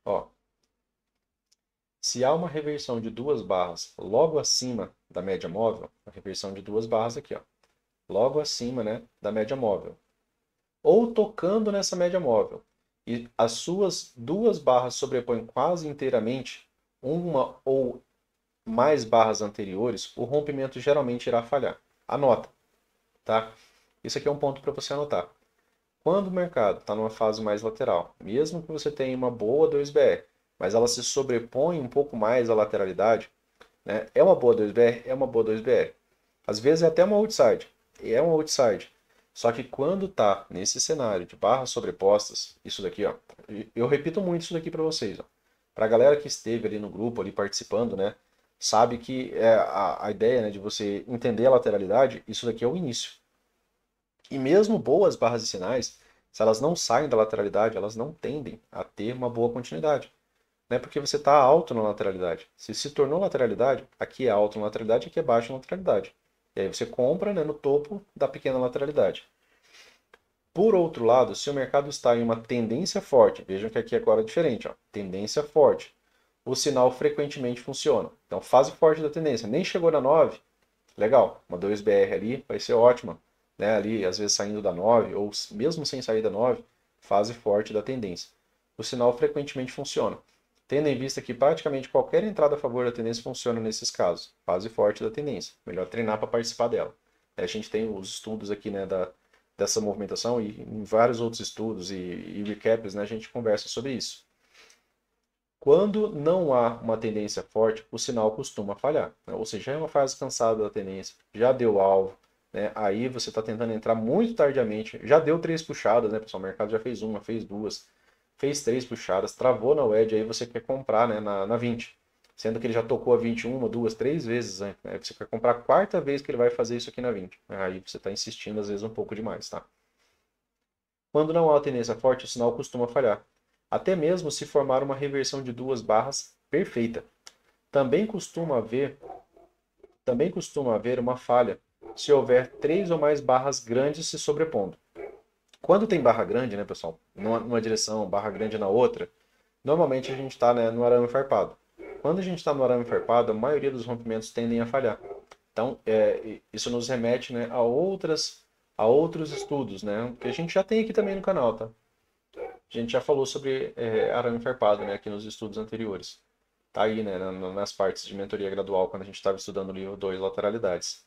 ó, se há uma reversão de duas barras logo acima da média móvel, a reversão de duas barras aqui, ó, logo acima, né, da média móvel, ou tocando nessa média móvel, e as suas duas barras sobrepõem quase inteiramente uma ou mais barras anteriores, o rompimento geralmente irá falhar. Anota, tá? Isso aqui é um ponto para você anotar. Quando o mercado está numa fase mais lateral, mesmo que você tenha uma boa 2BR, mas ela se sobrepõe um pouco mais à lateralidade, né? É uma boa 2BR? É uma boa 2BR. Às vezes é até uma outside. É uma outside. Só que quando tá nesse cenário de barras sobrepostas, isso daqui, ó, eu repito muito isso daqui para vocês, ó. Para a galera que esteve ali no grupo, ali participando, né, sabe que a ideia, né, de você entender a lateralidade, isso daqui é o início. E mesmo boas barras de sinais, se elas não saem da lateralidade, elas não tendem a ter uma boa continuidade. Não é porque você está alto na lateralidade. Se tornou lateralidade, aqui é alto na lateralidade, aqui é baixo na lateralidade. E aí você compra, né, no topo da pequena lateralidade. Por outro lado, se o mercado está em uma tendência forte, vejam que aqui agora é diferente, ó, tendência forte, o sinal frequentemente funciona. Então, fase forte da tendência, nem chegou na 9, legal, uma 2BR ali vai ser ótima, né? Ali, às vezes saindo da 9, ou mesmo sem sair da 9, fase forte da tendência. O sinal frequentemente funciona. Tendo em vista que praticamente qualquer entrada a favor da tendência funciona nesses casos, fase forte da tendência. Melhor treinar para participar dela. A gente tem os estudos aqui, né, dessa movimentação e em vários outros estudos e recaps, né, a gente conversa sobre isso. Quando não há uma tendência forte, o sinal costuma falhar, né? Ou seja, já é uma fase cansada da tendência, já deu alvo, né? Aí você está tentando entrar muito tardiamente, já deu 3 puxadas, né, pessoal? O mercado já fez uma, fez duas, fez 3 puxadas, travou na wedge, aí você quer comprar, né, na 20. Sendo que ele já tocou a 21, 2, 3 vezes, né? Aí você quer comprar a quarta vez que ele vai fazer isso aqui na 20. Aí você está insistindo, às vezes, um pouco demais, tá? Quando não há tendência forte, o sinal costuma falhar, até mesmo se formar uma reversão de 2 barras perfeita. Também costuma haver uma falha se houver 3 ou mais barras grandes se sobrepondo. Quando tem barra grande, né, pessoal, numa direção, barra grande na outra, normalmente a gente está, né, no arame farpado. Quando a gente está no arame farpado, a maioria dos rompimentos tendem a falhar. Então, isso nos remete, né, a outros estudos, né, que a gente já tem aqui também no canal, tá? A gente já falou sobre arame farpado, né, aqui nos estudos anteriores. Tá aí, né, nas partes de mentoria gradual, quando a gente estava estudando o livro 2, lateralidades.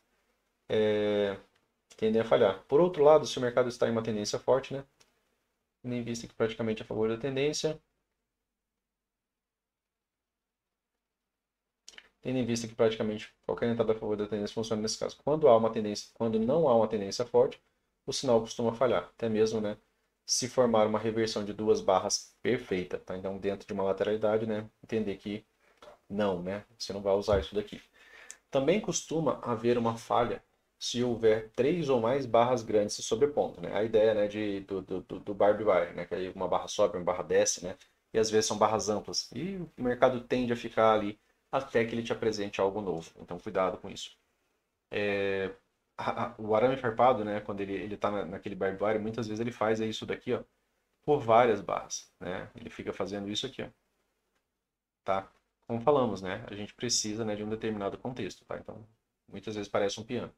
Tendem a falhar. Por outro lado, se o mercado está em uma tendência forte, né, tendo em vista que praticamente a favor da tendência, tendo em vista que praticamente qualquer entrada a favor da tendência funciona nesse caso. Quando não há uma tendência forte, o sinal costuma falhar, até mesmo, né, se formar uma reversão de 2 barras perfeita, tá? Então, dentro de uma lateralidade, né, entender que não, né, você não vai usar isso daqui. Também costuma haver uma falha se houver 3 ou mais barras grandes se sobrepondo, né? A ideia, né, do Barbie Wire, né, que aí uma barra sobe, uma barra desce, né? E às vezes são barras amplas. E o mercado tende a ficar ali até que ele te apresente algo novo. Então, cuidado com isso. O arame farpado, né, quando ele está naquele Barbie Wire, muitas vezes ele faz isso daqui, ó, por várias barras, né? Ele fica fazendo isso aqui, ó, tá? Como falamos, né? A gente precisa, né, de um determinado contexto, tá? Então, muitas vezes parece um piano.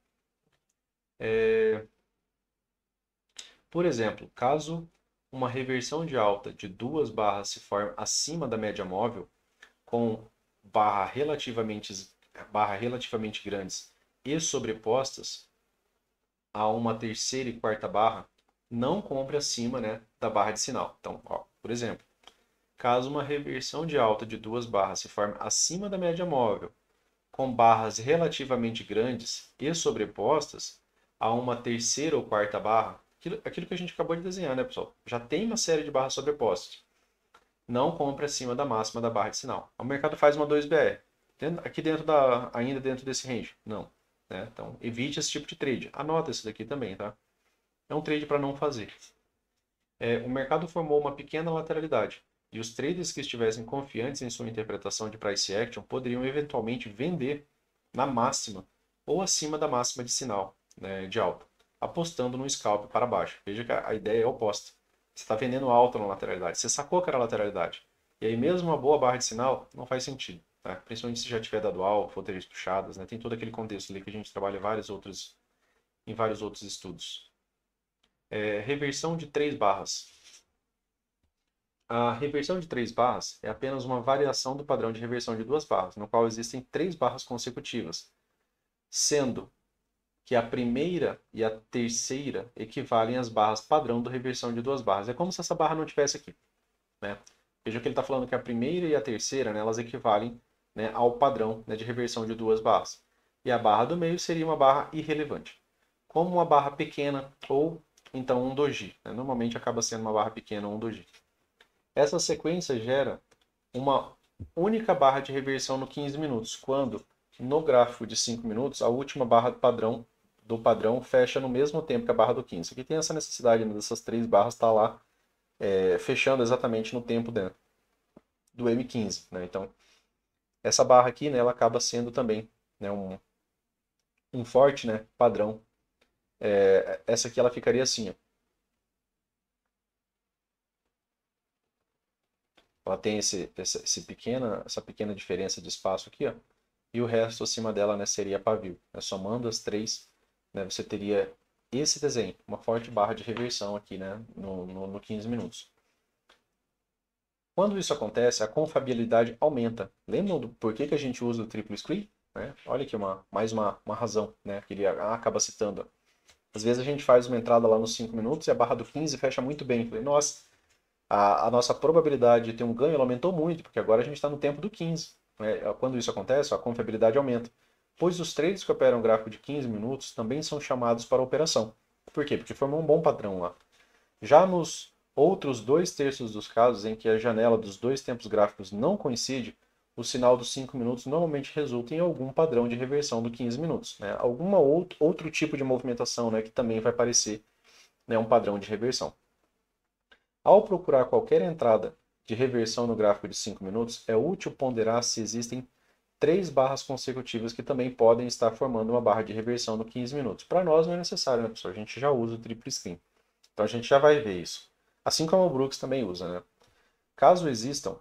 Por exemplo, caso uma reversão de alta de 2 barras se forme acima da média móvel, com barra relativamente grandes e sobrepostas a uma terceira e quarta barra, não compre acima, né, da barra de sinal. Então, ó, por exemplo, caso uma reversão de alta de 2 barras se forme acima da média móvel, com barras relativamente grandes e sobrepostas a uma terceira ou quarta barra, aquilo que a gente acabou de desenhar, né, pessoal? Já tem uma série de barras sobrepostas. Não compre acima da máxima da barra de sinal. O mercado faz uma 2BR. Aqui ainda dentro desse range? Não. Né? Então, evite esse tipo de trade. Anota isso daqui também, tá? É um trade para não fazer. O mercado formou uma pequena lateralidade e os traders que estivessem confiantes em sua interpretação de price action poderiam eventualmente vender na máxima ou acima da máxima de sinal, né, de alta, apostando no scalp para baixo. Veja que a ideia é oposta. Você está vendendo alta na lateralidade. Você sacou que era lateralidade. E aí mesmo uma boa barra de sinal não faz sentido. Tá? Principalmente se já tiver dado alvo, for 3 puxadas. Né? Tem todo aquele contexto ali que a gente trabalha em vários outros estudos. Reversão de 3 barras. A reversão de 3 barras é apenas uma variação do padrão de reversão de 2 barras, no qual existem 3 barras consecutivas, sendo que a primeira e a terceira equivalem às barras padrão da reversão de 2 barras. É como se essa barra não tivesse aqui. Né? Veja que ele está falando que a primeira e a terceira, né, elas equivalem, né, ao padrão, né, de reversão de 2 barras. E a barra do meio seria uma barra irrelevante. como uma barra pequena ou então um doji, né? Normalmente acaba sendo uma barra pequena ou um doji. Essa sequência gera uma única barra de reversão no 15 minutos, quando no gráfico de 5 minutos a última barra do padrão fecha no mesmo tempo que a barra do 15. Aqui tem essa necessidade, né, dessas três barras estar lá fechando exatamente no tempo do M15. Né? Então, essa barra aqui, né, ela acaba sendo também, né, um forte, né, padrão. Essa aqui ela ficaria assim, ó. Ela tem essa pequena diferença de espaço aqui, ó, e o resto acima dela, né, seria pavio. Somando as três, né, você teria esse desenho, uma forte barra de reversão aqui, né, no 15 minutos. Quando isso acontece, a confiabilidade aumenta. Lembram do porquê que a gente usa o triplo screen? Né? Olha aqui mais uma razão, né, que ele acaba citando. Às vezes a gente faz uma entrada lá nos 5 minutos e a barra do 15 fecha muito bem. Falei, nossa, a nossa probabilidade de ter um ganho ela aumentou muito, porque agora a gente está no tempo do 15. Né? Quando isso acontece, a confiabilidade aumenta. Pois os traders que operam gráfico de 15 minutos também são chamados para a operação. Por quê? Porque formam um bom padrão lá. Já nos outros 2/3 dos casos em que a janela dos dois tempos gráficos não coincide, o sinal dos 5 minutos normalmente resulta em algum padrão de reversão do 15 minutos. Né? Algum outro tipo de movimentação, né, que também vai parecer, né, um padrão de reversão. Ao procurar qualquer entrada de reversão no gráfico de 5 minutos, é útil ponderar se existem três barras consecutivas que também podem estar formando uma barra de reversão no 15 minutos. Para nós não é necessário, né, pessoal? A gente já usa o triplo screen. Então a gente já vai ver isso. Assim como o Brooks também usa, né? Caso existam,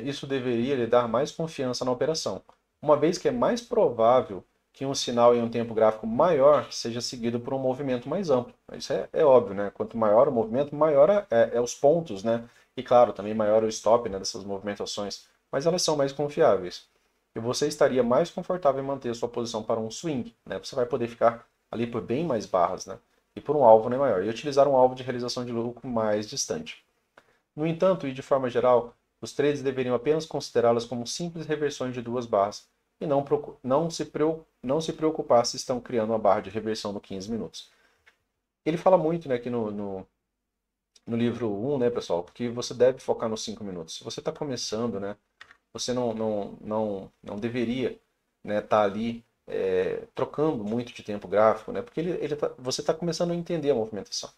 isso deveria lhe dar mais confiança na operação, uma vez que é mais provável que um sinal em um tempo gráfico maior seja seguido por um movimento mais amplo. Isso é óbvio, né? Quanto maior o movimento, maior é os pontos, né? E claro, também maior o stop, né, dessas movimentações, mas elas são mais confiáveis. E você estaria mais confortável em manter a sua posição para um swing, né? Você vai poder ficar ali por bem mais barras, né? E por um alvo, né, maior, e utilizar um alvo de realização de lucro mais distante. No entanto, e de forma geral, os trades deveriam apenas considerá-las como simples reversões de duas barras e não se preocupar se estão criando uma barra de reversão no 15 minutos. Ele fala muito, né, aqui no livro 1, né, pessoal, que você deve focar nos 5 minutos. Se você está começando, né, você não deveria, né, tá ali trocando muito de tempo gráfico, né, porque você está começando a entender a movimentação.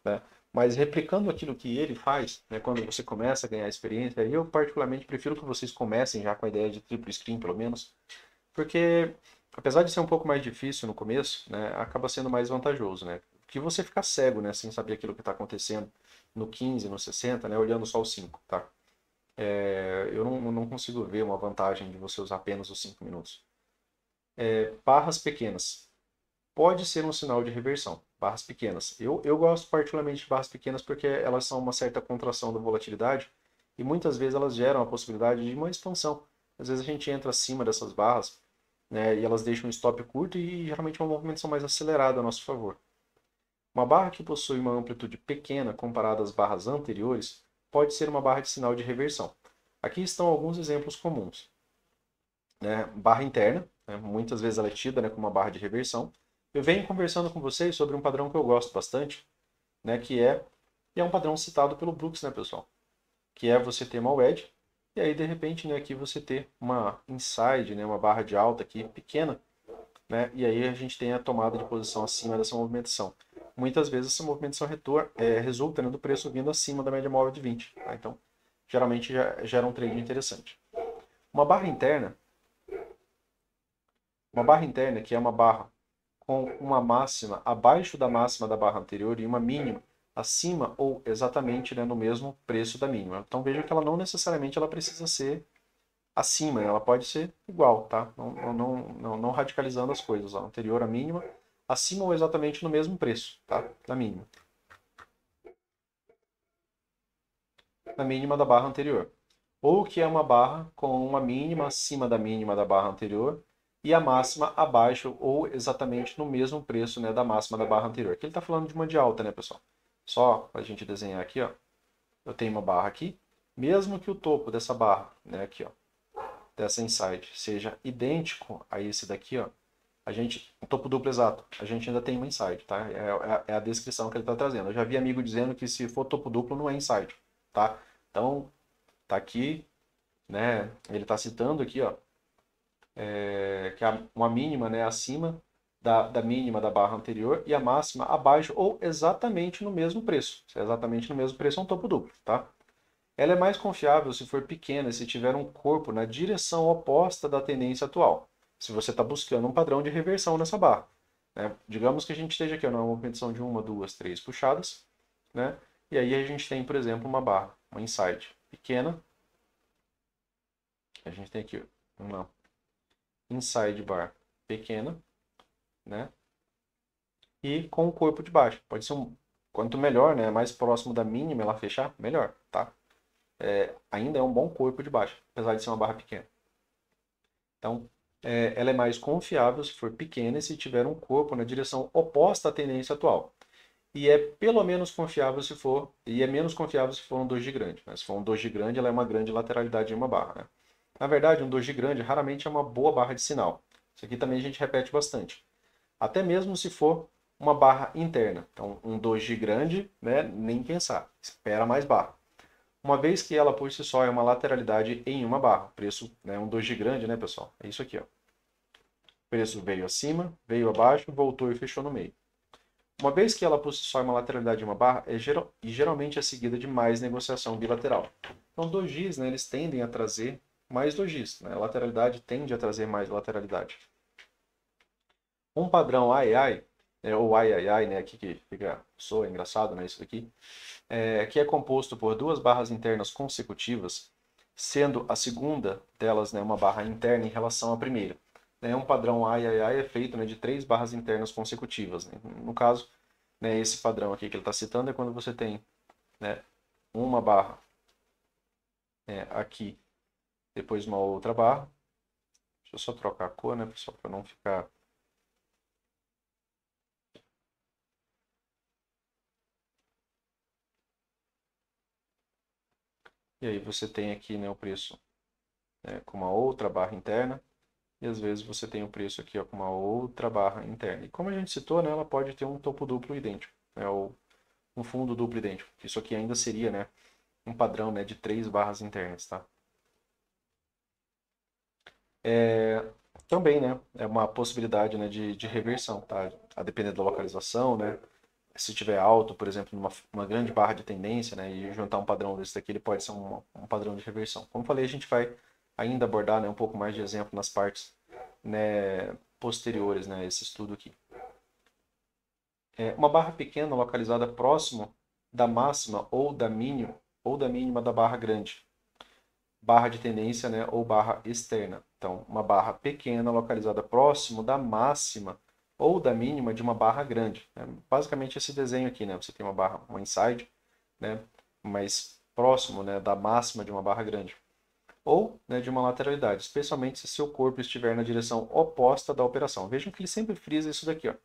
Né? Mas replicando aquilo que ele faz, né, quando você começa a ganhar experiência, eu particularmente prefiro que vocês comecem já com a ideia de triplo screen, pelo menos, porque apesar de ser um pouco mais difícil no começo, né, acaba sendo mais vantajoso, né? Que você ficar cego, né, sem saber aquilo que está acontecendo no 15, no 60, né, olhando só os 5, tá? Eu não consigo ver uma vantagem de você usar apenas os 5 minutos. Barras pequenas. Pode ser um sinal de reversão. Barras pequenas. Eu gosto particularmente de barras pequenas porque elas são uma certa contração da volatilidade e muitas vezes elas geram a possibilidade de uma expansão. Às vezes a gente entra acima dessas barras, né, e elas deixam um stop curto e geralmente uma movimentação mais acelerada a nosso favor. Uma barra que possui uma amplitude pequena comparada às barras anteriores pode ser uma barra de sinal de reversão. Aqui estão alguns exemplos comuns. Né? Barra interna, né? Muitas vezes ela é tida, né, como uma barra de reversão. Eu venho conversando com vocês sobre um padrão que eu gosto bastante, né, e é um padrão citado pelo Brooks, né, pessoal? Que é você ter uma wedge, e aí de repente, né, aqui você ter uma inside, né, uma barra de alta aqui pequena, né, e aí a gente tem a tomada de posição acima dessa movimentação. Muitas vezes essa movimentação resulta, né, do preço vindo acima da média móvel de 20. Tá? Então, geralmente já gera um trade interessante. Uma barra interna, que é uma barra com uma máxima abaixo da máxima da barra anterior e uma mínima acima ou exatamente, né, no mesmo preço da mínima. Então veja que ela não necessariamente ela precisa ser acima, né? Ela pode ser igual, tá? Não radicalizando as coisas. Ó. Anterior à mínima, acima ou exatamente no mesmo preço, tá? Da mínima. Na mínima da barra anterior. Ou que é uma barra com uma mínima acima da mínima da barra anterior e a máxima abaixo ou exatamente no mesmo preço, né, da máxima da barra anterior. Aqui ele está falando de uma de alta, né, pessoal? Só para a gente desenhar aqui, ó, eu tenho uma barra aqui, mesmo que o topo dessa barra, né, aqui, ó, dessa inside, seja idêntico a esse daqui, ó, um topo duplo exato, a gente ainda tem um inside, tá? É a descrição que ele está trazendo. Eu já vi amigo dizendo que se for topo duplo não é inside, tá? Então, tá aqui, né? Ele está citando aqui, ó, que uma mínima, né, acima da mínima da barra anterior e a máxima abaixo ou exatamente no mesmo preço. Se é exatamente no mesmo preço, é um topo duplo, tá? Ela é mais confiável se for pequena e se tiver um corpo na direção oposta da tendência atual. Se você está buscando um padrão de reversão nessa barra. Né? Digamos que a gente esteja aqui numa movimentação de uma, duas, três puxadas. Né? E aí a gente tem, por exemplo, uma barra, uma inside pequena. A gente tem aqui uma inside bar pequena. Né? E com o corpo de baixo. Pode ser quanto melhor, né? Mais próximo da mínima ela fechar, melhor. Tá? Ainda é um bom corpo de baixo, apesar de ser uma barra pequena. Então, ela é mais confiável se for pequena e se tiver um corpo na direção oposta à tendência atual. E é pelo menos confiável se for, e é menos confiável se for um doji grande. Né? Se for um doji grande, ela é uma grande lateralidade em uma barra. Né? Na verdade, um doji grande raramente é uma boa barra de sinal. Isso aqui também a gente repete bastante. Até mesmo se for uma barra interna. Então, um doji grande, né, nem pensar. Espera mais barra. Uma vez que ela por si só é uma lateralidade em uma barra. Preço, né, um doji grande, né, pessoal? É isso aqui, ó. O preço veio acima, veio abaixo, voltou e fechou no meio. Uma vez que ela por si só é uma lateralidade em uma barra, e geralmente é seguida de mais negociação bilateral. Então, dojis, né, eles tendem a trazer mais dojis. Né? A lateralidade tende a trazer mais lateralidade. Um padrão ai-ai, ou ai-ai-ai, né, aqui que fica, soa engraçado, né, isso daqui, que é composto por duas barras internas consecutivas, sendo a segunda delas, né, uma barra interna em relação à primeira. Né, um padrão ai-ai-ai é feito, né, de três barras internas consecutivas. Né? No caso, né, esse padrão aqui que ele está citando é quando você tem, né, uma barra aqui, depois uma outra barra. Deixa eu só trocar a cor, né, pessoal, para não ficar... E aí você tem aqui, né, o preço, né, com uma outra barra interna. E às vezes você tem o preço aqui ó, com uma outra barra interna. E como a gente citou, né, ela pode ter um topo duplo idêntico, né, ou um fundo duplo idêntico. Isso aqui ainda seria, né, um padrão, né, de três barras internas, tá? Também, né, é uma possibilidade, né, de reversão, tá? A depender da localização, né? Se tiver alto, por exemplo, numa grande barra de tendência, né, e juntar um padrão desse daqui, ele pode ser um padrão de reversão. Como falei, a gente vai ainda abordar, né, um pouco mais de exemplo nas partes, né, posteriores, né, a esse estudo aqui. Uma barra pequena localizada próximo da máxima ou da mínima da barra grande. Barra de tendência, né, ou barra externa. Então, uma barra pequena localizada próximo da máxima ou da mínima de uma barra grande. Basicamente esse desenho aqui, né? Você tem uma barra, uma inside, né, mais próximo, né, da máxima de uma barra grande. Ou, né, de uma lateralidade, especialmente se seu corpo estiver na direção oposta da operação. Vejam que ele sempre frisa isso daqui, ó.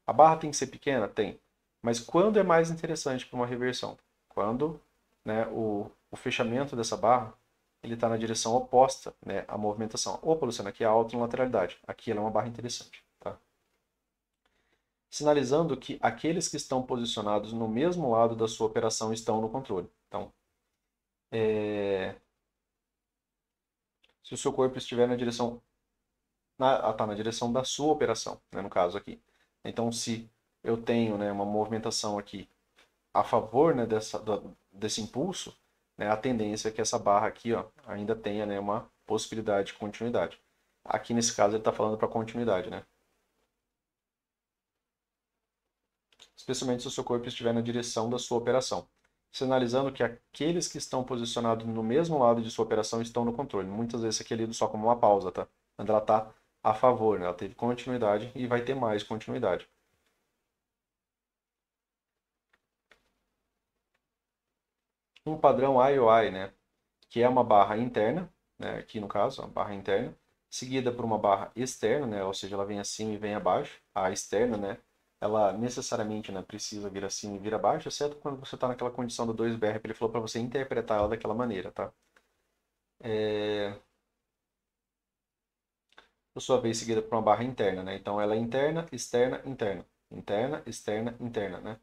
A barra tem que ser pequena? Tem. Mas quando é mais interessante para uma reversão? Quando, né, o fechamento dessa barra ele está na direção oposta, né, à movimentação. Opa, Luciano, aqui é alta na lateralidade. Aqui ela é uma barra interessante. Tá? Sinalizando que aqueles que estão posicionados no mesmo lado da sua operação estão no controle. Então, se o seu corpo estiver na direção tá na direção da sua operação, né, no caso aqui. Então, se eu tenho, né, uma movimentação aqui a favor, né, desse impulso, né, a tendência é que essa barra aqui ó, ainda tenha, né, uma possibilidade de continuidade. Aqui nesse caso ele está falando para continuidade, né? Especialmente se o seu corpo estiver na direção da sua operação. Sinalizando que aqueles que estão posicionados no mesmo lado de sua operação estão no controle. Muitas vezes aqui é lido só como uma pausa, tá? Quando ela está a favor, né? Ela teve continuidade e vai ter mais continuidade. Um padrão IOI, né? Que é uma barra interna, né? Aqui no caso, uma barra interna, seguida por uma barra externa, né? Ou seja, ela vem acima e vem abaixo. A externa, né? Ela necessariamente, né, precisa vir acima e vir abaixo, exceto quando você está naquela condição do 2BR, que ele falou para você interpretar ela daquela maneira, tá? por sua vez seguida por uma barra interna, né? Então ela é interna, externa, interna. Interna, externa, interna, né?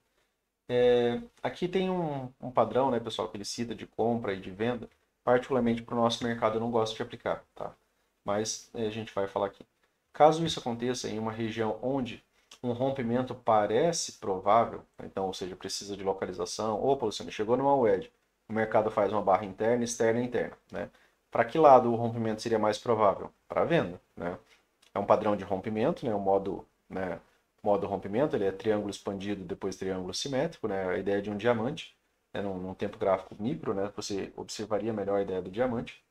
Aqui tem um padrão, né, pessoal, que ele cita de compra e de venda, particularmente para o nosso mercado eu não gosto de aplicar, tá? Mas a gente vai falar aqui. Caso isso aconteça em uma região onde um rompimento parece provável, então, ou seja, precisa de localização, ou Luciano, chegou numa wedge, o mercado faz uma barra interna, externa e interna, né? Para que lado o rompimento seria mais provável? Para a venda, né? É um padrão de rompimento, né? O modo, né? Modo rompimento, ele é triângulo expandido, depois triângulo simétrico, né? A ideia de um diamante, né? Num tempo gráfico micro, né? Você observaria melhor a ideia do diamante,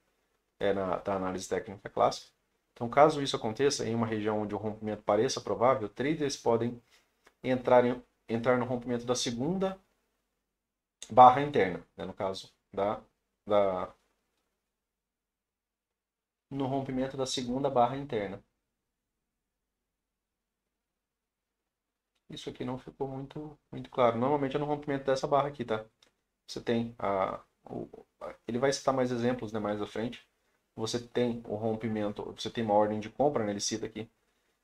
da análise técnica clássica. Então, caso isso aconteça em uma região onde o rompimento pareça provável, traders podem entrar no rompimento da segunda barra interna, né? No caso da no rompimento da segunda barra interna. Isso aqui não ficou muito claro. Normalmente é no rompimento dessa barra aqui, tá? Você tem ele vai citar mais exemplos, né, mais à frente. Você tem o rompimento, você tem uma ordem de compra, né, ele cita aqui.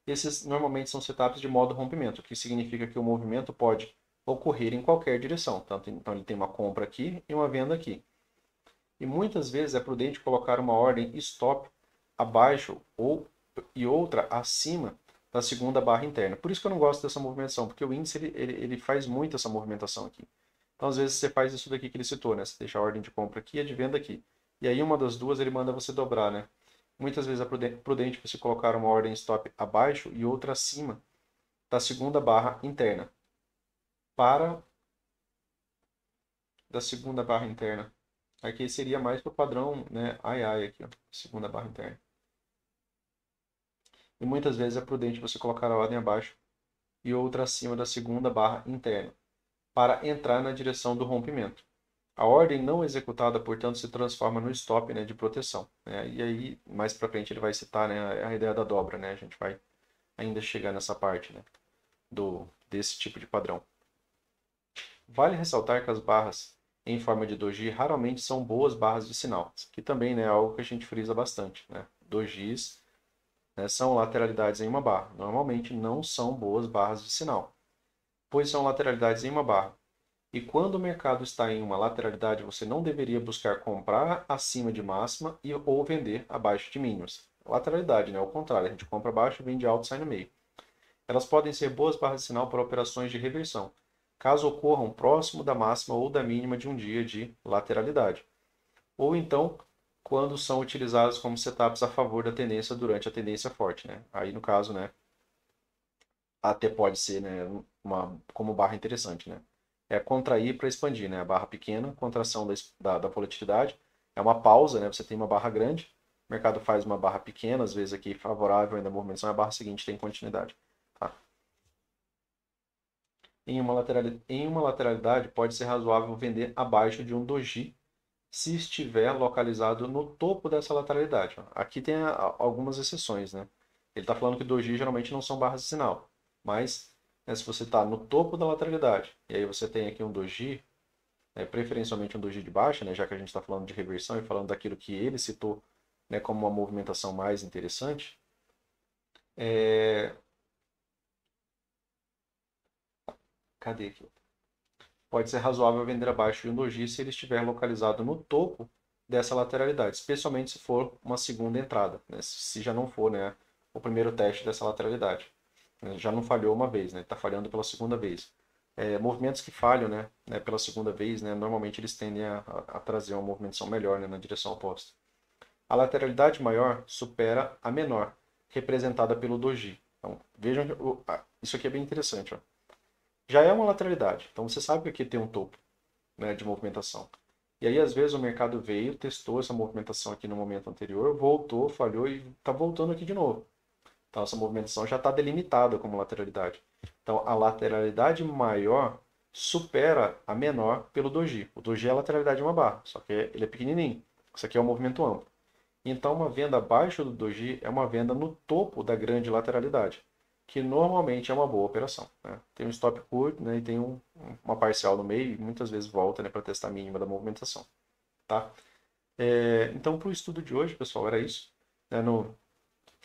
Esses normalmente são setups de modo rompimento, que significa que o movimento pode ocorrer em qualquer direção. Então ele tem uma compra aqui e uma venda aqui. E muitas vezes é prudente colocar uma ordem stop abaixo e outra acima da segunda barra interna. Por isso que eu não gosto dessa movimentação, porque o índice ele faz muito essa movimentação aqui. Então, às vezes, você faz isso daqui que ele citou, né? Você deixa a ordem de compra aqui e a de venda aqui. E aí, uma das duas, ele manda você dobrar, né? Muitas vezes é prudente você colocar uma ordem stop abaixo e outra acima da segunda barra interna. Para da segunda barra interna. Aqui seria mais para o padrão, né? Ai, ai, aqui, ó. Segunda barra interna. E muitas vezes é prudente você colocar a ordem abaixo e outra acima da segunda barra interna, para entrar na direção do rompimento. A ordem não executada, portanto, se transforma no stop, né, de proteção, né? E aí, mais para frente, ele vai citar, né, a ideia da dobra. Né? A gente vai ainda chegar nessa parte, né, desse tipo de padrão. Vale ressaltar que as barras em forma de doji raramente são boas barras de sinal, que também, né, é algo que a gente frisa bastante. Né? Dojis, né, são lateralidades em uma barra. Normalmente não são boas barras de sinal, pois são lateralidades em uma barra. E quando o mercado está em uma lateralidade, você não deveria buscar comprar acima de máxima ou vender abaixo de mínimas. Lateralidade, né? Ao contrário, a gente compra abaixo, vende alto e sai no meio. Elas podem ser boas barras de sinal para operações de reversão, caso ocorram próximo da máxima ou da mínima de um dia de lateralidade. Ou então, quando são utilizadas como setups a favor da tendência durante a tendência forte. Né? Aí, no caso, né, até pode ser, né, como barra interessante. Né? É contrair para expandir, né? A barra pequena, contração da volatilidade. É uma pausa, né? Você tem uma barra grande, o mercado faz uma barra pequena, às vezes aqui favorável ainda à movimentação, a barra seguinte tem continuidade. Tá? Em uma lateralidade, pode ser razoável vender abaixo de um doji se estiver localizado no topo dessa lateralidade. Aqui tem algumas exceções, né? Ele está falando que doji geralmente não são barras de sinal, mas né, se você está no topo da lateralidade, e aí você tem aqui um doji, preferencialmente um doji de baixa, né, já que a gente está falando de reversão e falando daquilo que ele citou, né, como uma movimentação mais interessante, é... cadê aqui? Pode ser razoável vender abaixo de um doji se ele estiver localizado no topo dessa lateralidade, especialmente se for uma segunda entrada, né, se já não for, né, o primeiro teste dessa lateralidade. Já não falhou uma vez, né, está falhando pela segunda vez. Movimentos que falham, né, pela segunda vez, né, normalmente eles tendem a trazer uma movimentação melhor, né, na direção oposta. A lateralidade maior supera a menor, representada pelo doji. Então, vejam, isso aqui é bem interessante. Ó. Já é uma lateralidade, então você sabe que aqui tem um topo, né, de movimentação. E aí, às vezes, o mercado veio, testou essa movimentação aqui no momento anterior, voltou, falhou e está voltando aqui de novo. Então, essa movimentação já está delimitada como lateralidade. Então, a lateralidade maior supera a menor pelo doji. O doji é a lateralidade de uma barra, só que ele é pequenininho. Isso aqui é um movimento amplo. Então, uma venda abaixo do doji é uma venda no topo da grande lateralidade, que normalmente é uma boa operação. Né? Tem um stop curto, né, e tem uma parcial no meio e muitas vezes volta, né, para testar a mínima da movimentação. Tá? Então, para o estudo de hoje, pessoal, era isso. Né,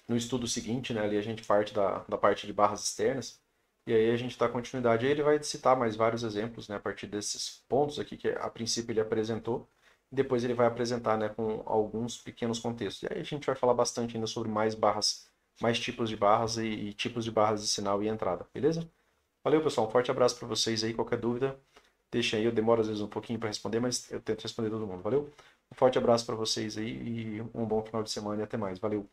no estudo seguinte, né, ali a gente parte da parte de barras externas, e aí a gente dá continuidade. Aí ele vai citar mais vários exemplos, né, a partir desses pontos aqui que a princípio ele apresentou, e depois ele vai apresentar, né, com alguns pequenos contextos. E aí a gente vai falar bastante ainda sobre mais barras, mais tipos de barras e tipos de barras de sinal e entrada, beleza? Valeu, pessoal, um forte abraço para vocês aí, qualquer dúvida, deixa aí, eu demoro às vezes um pouquinho para responder, mas eu tento responder todo mundo, valeu? Um forte abraço para vocês aí e um bom final de semana e até mais, valeu!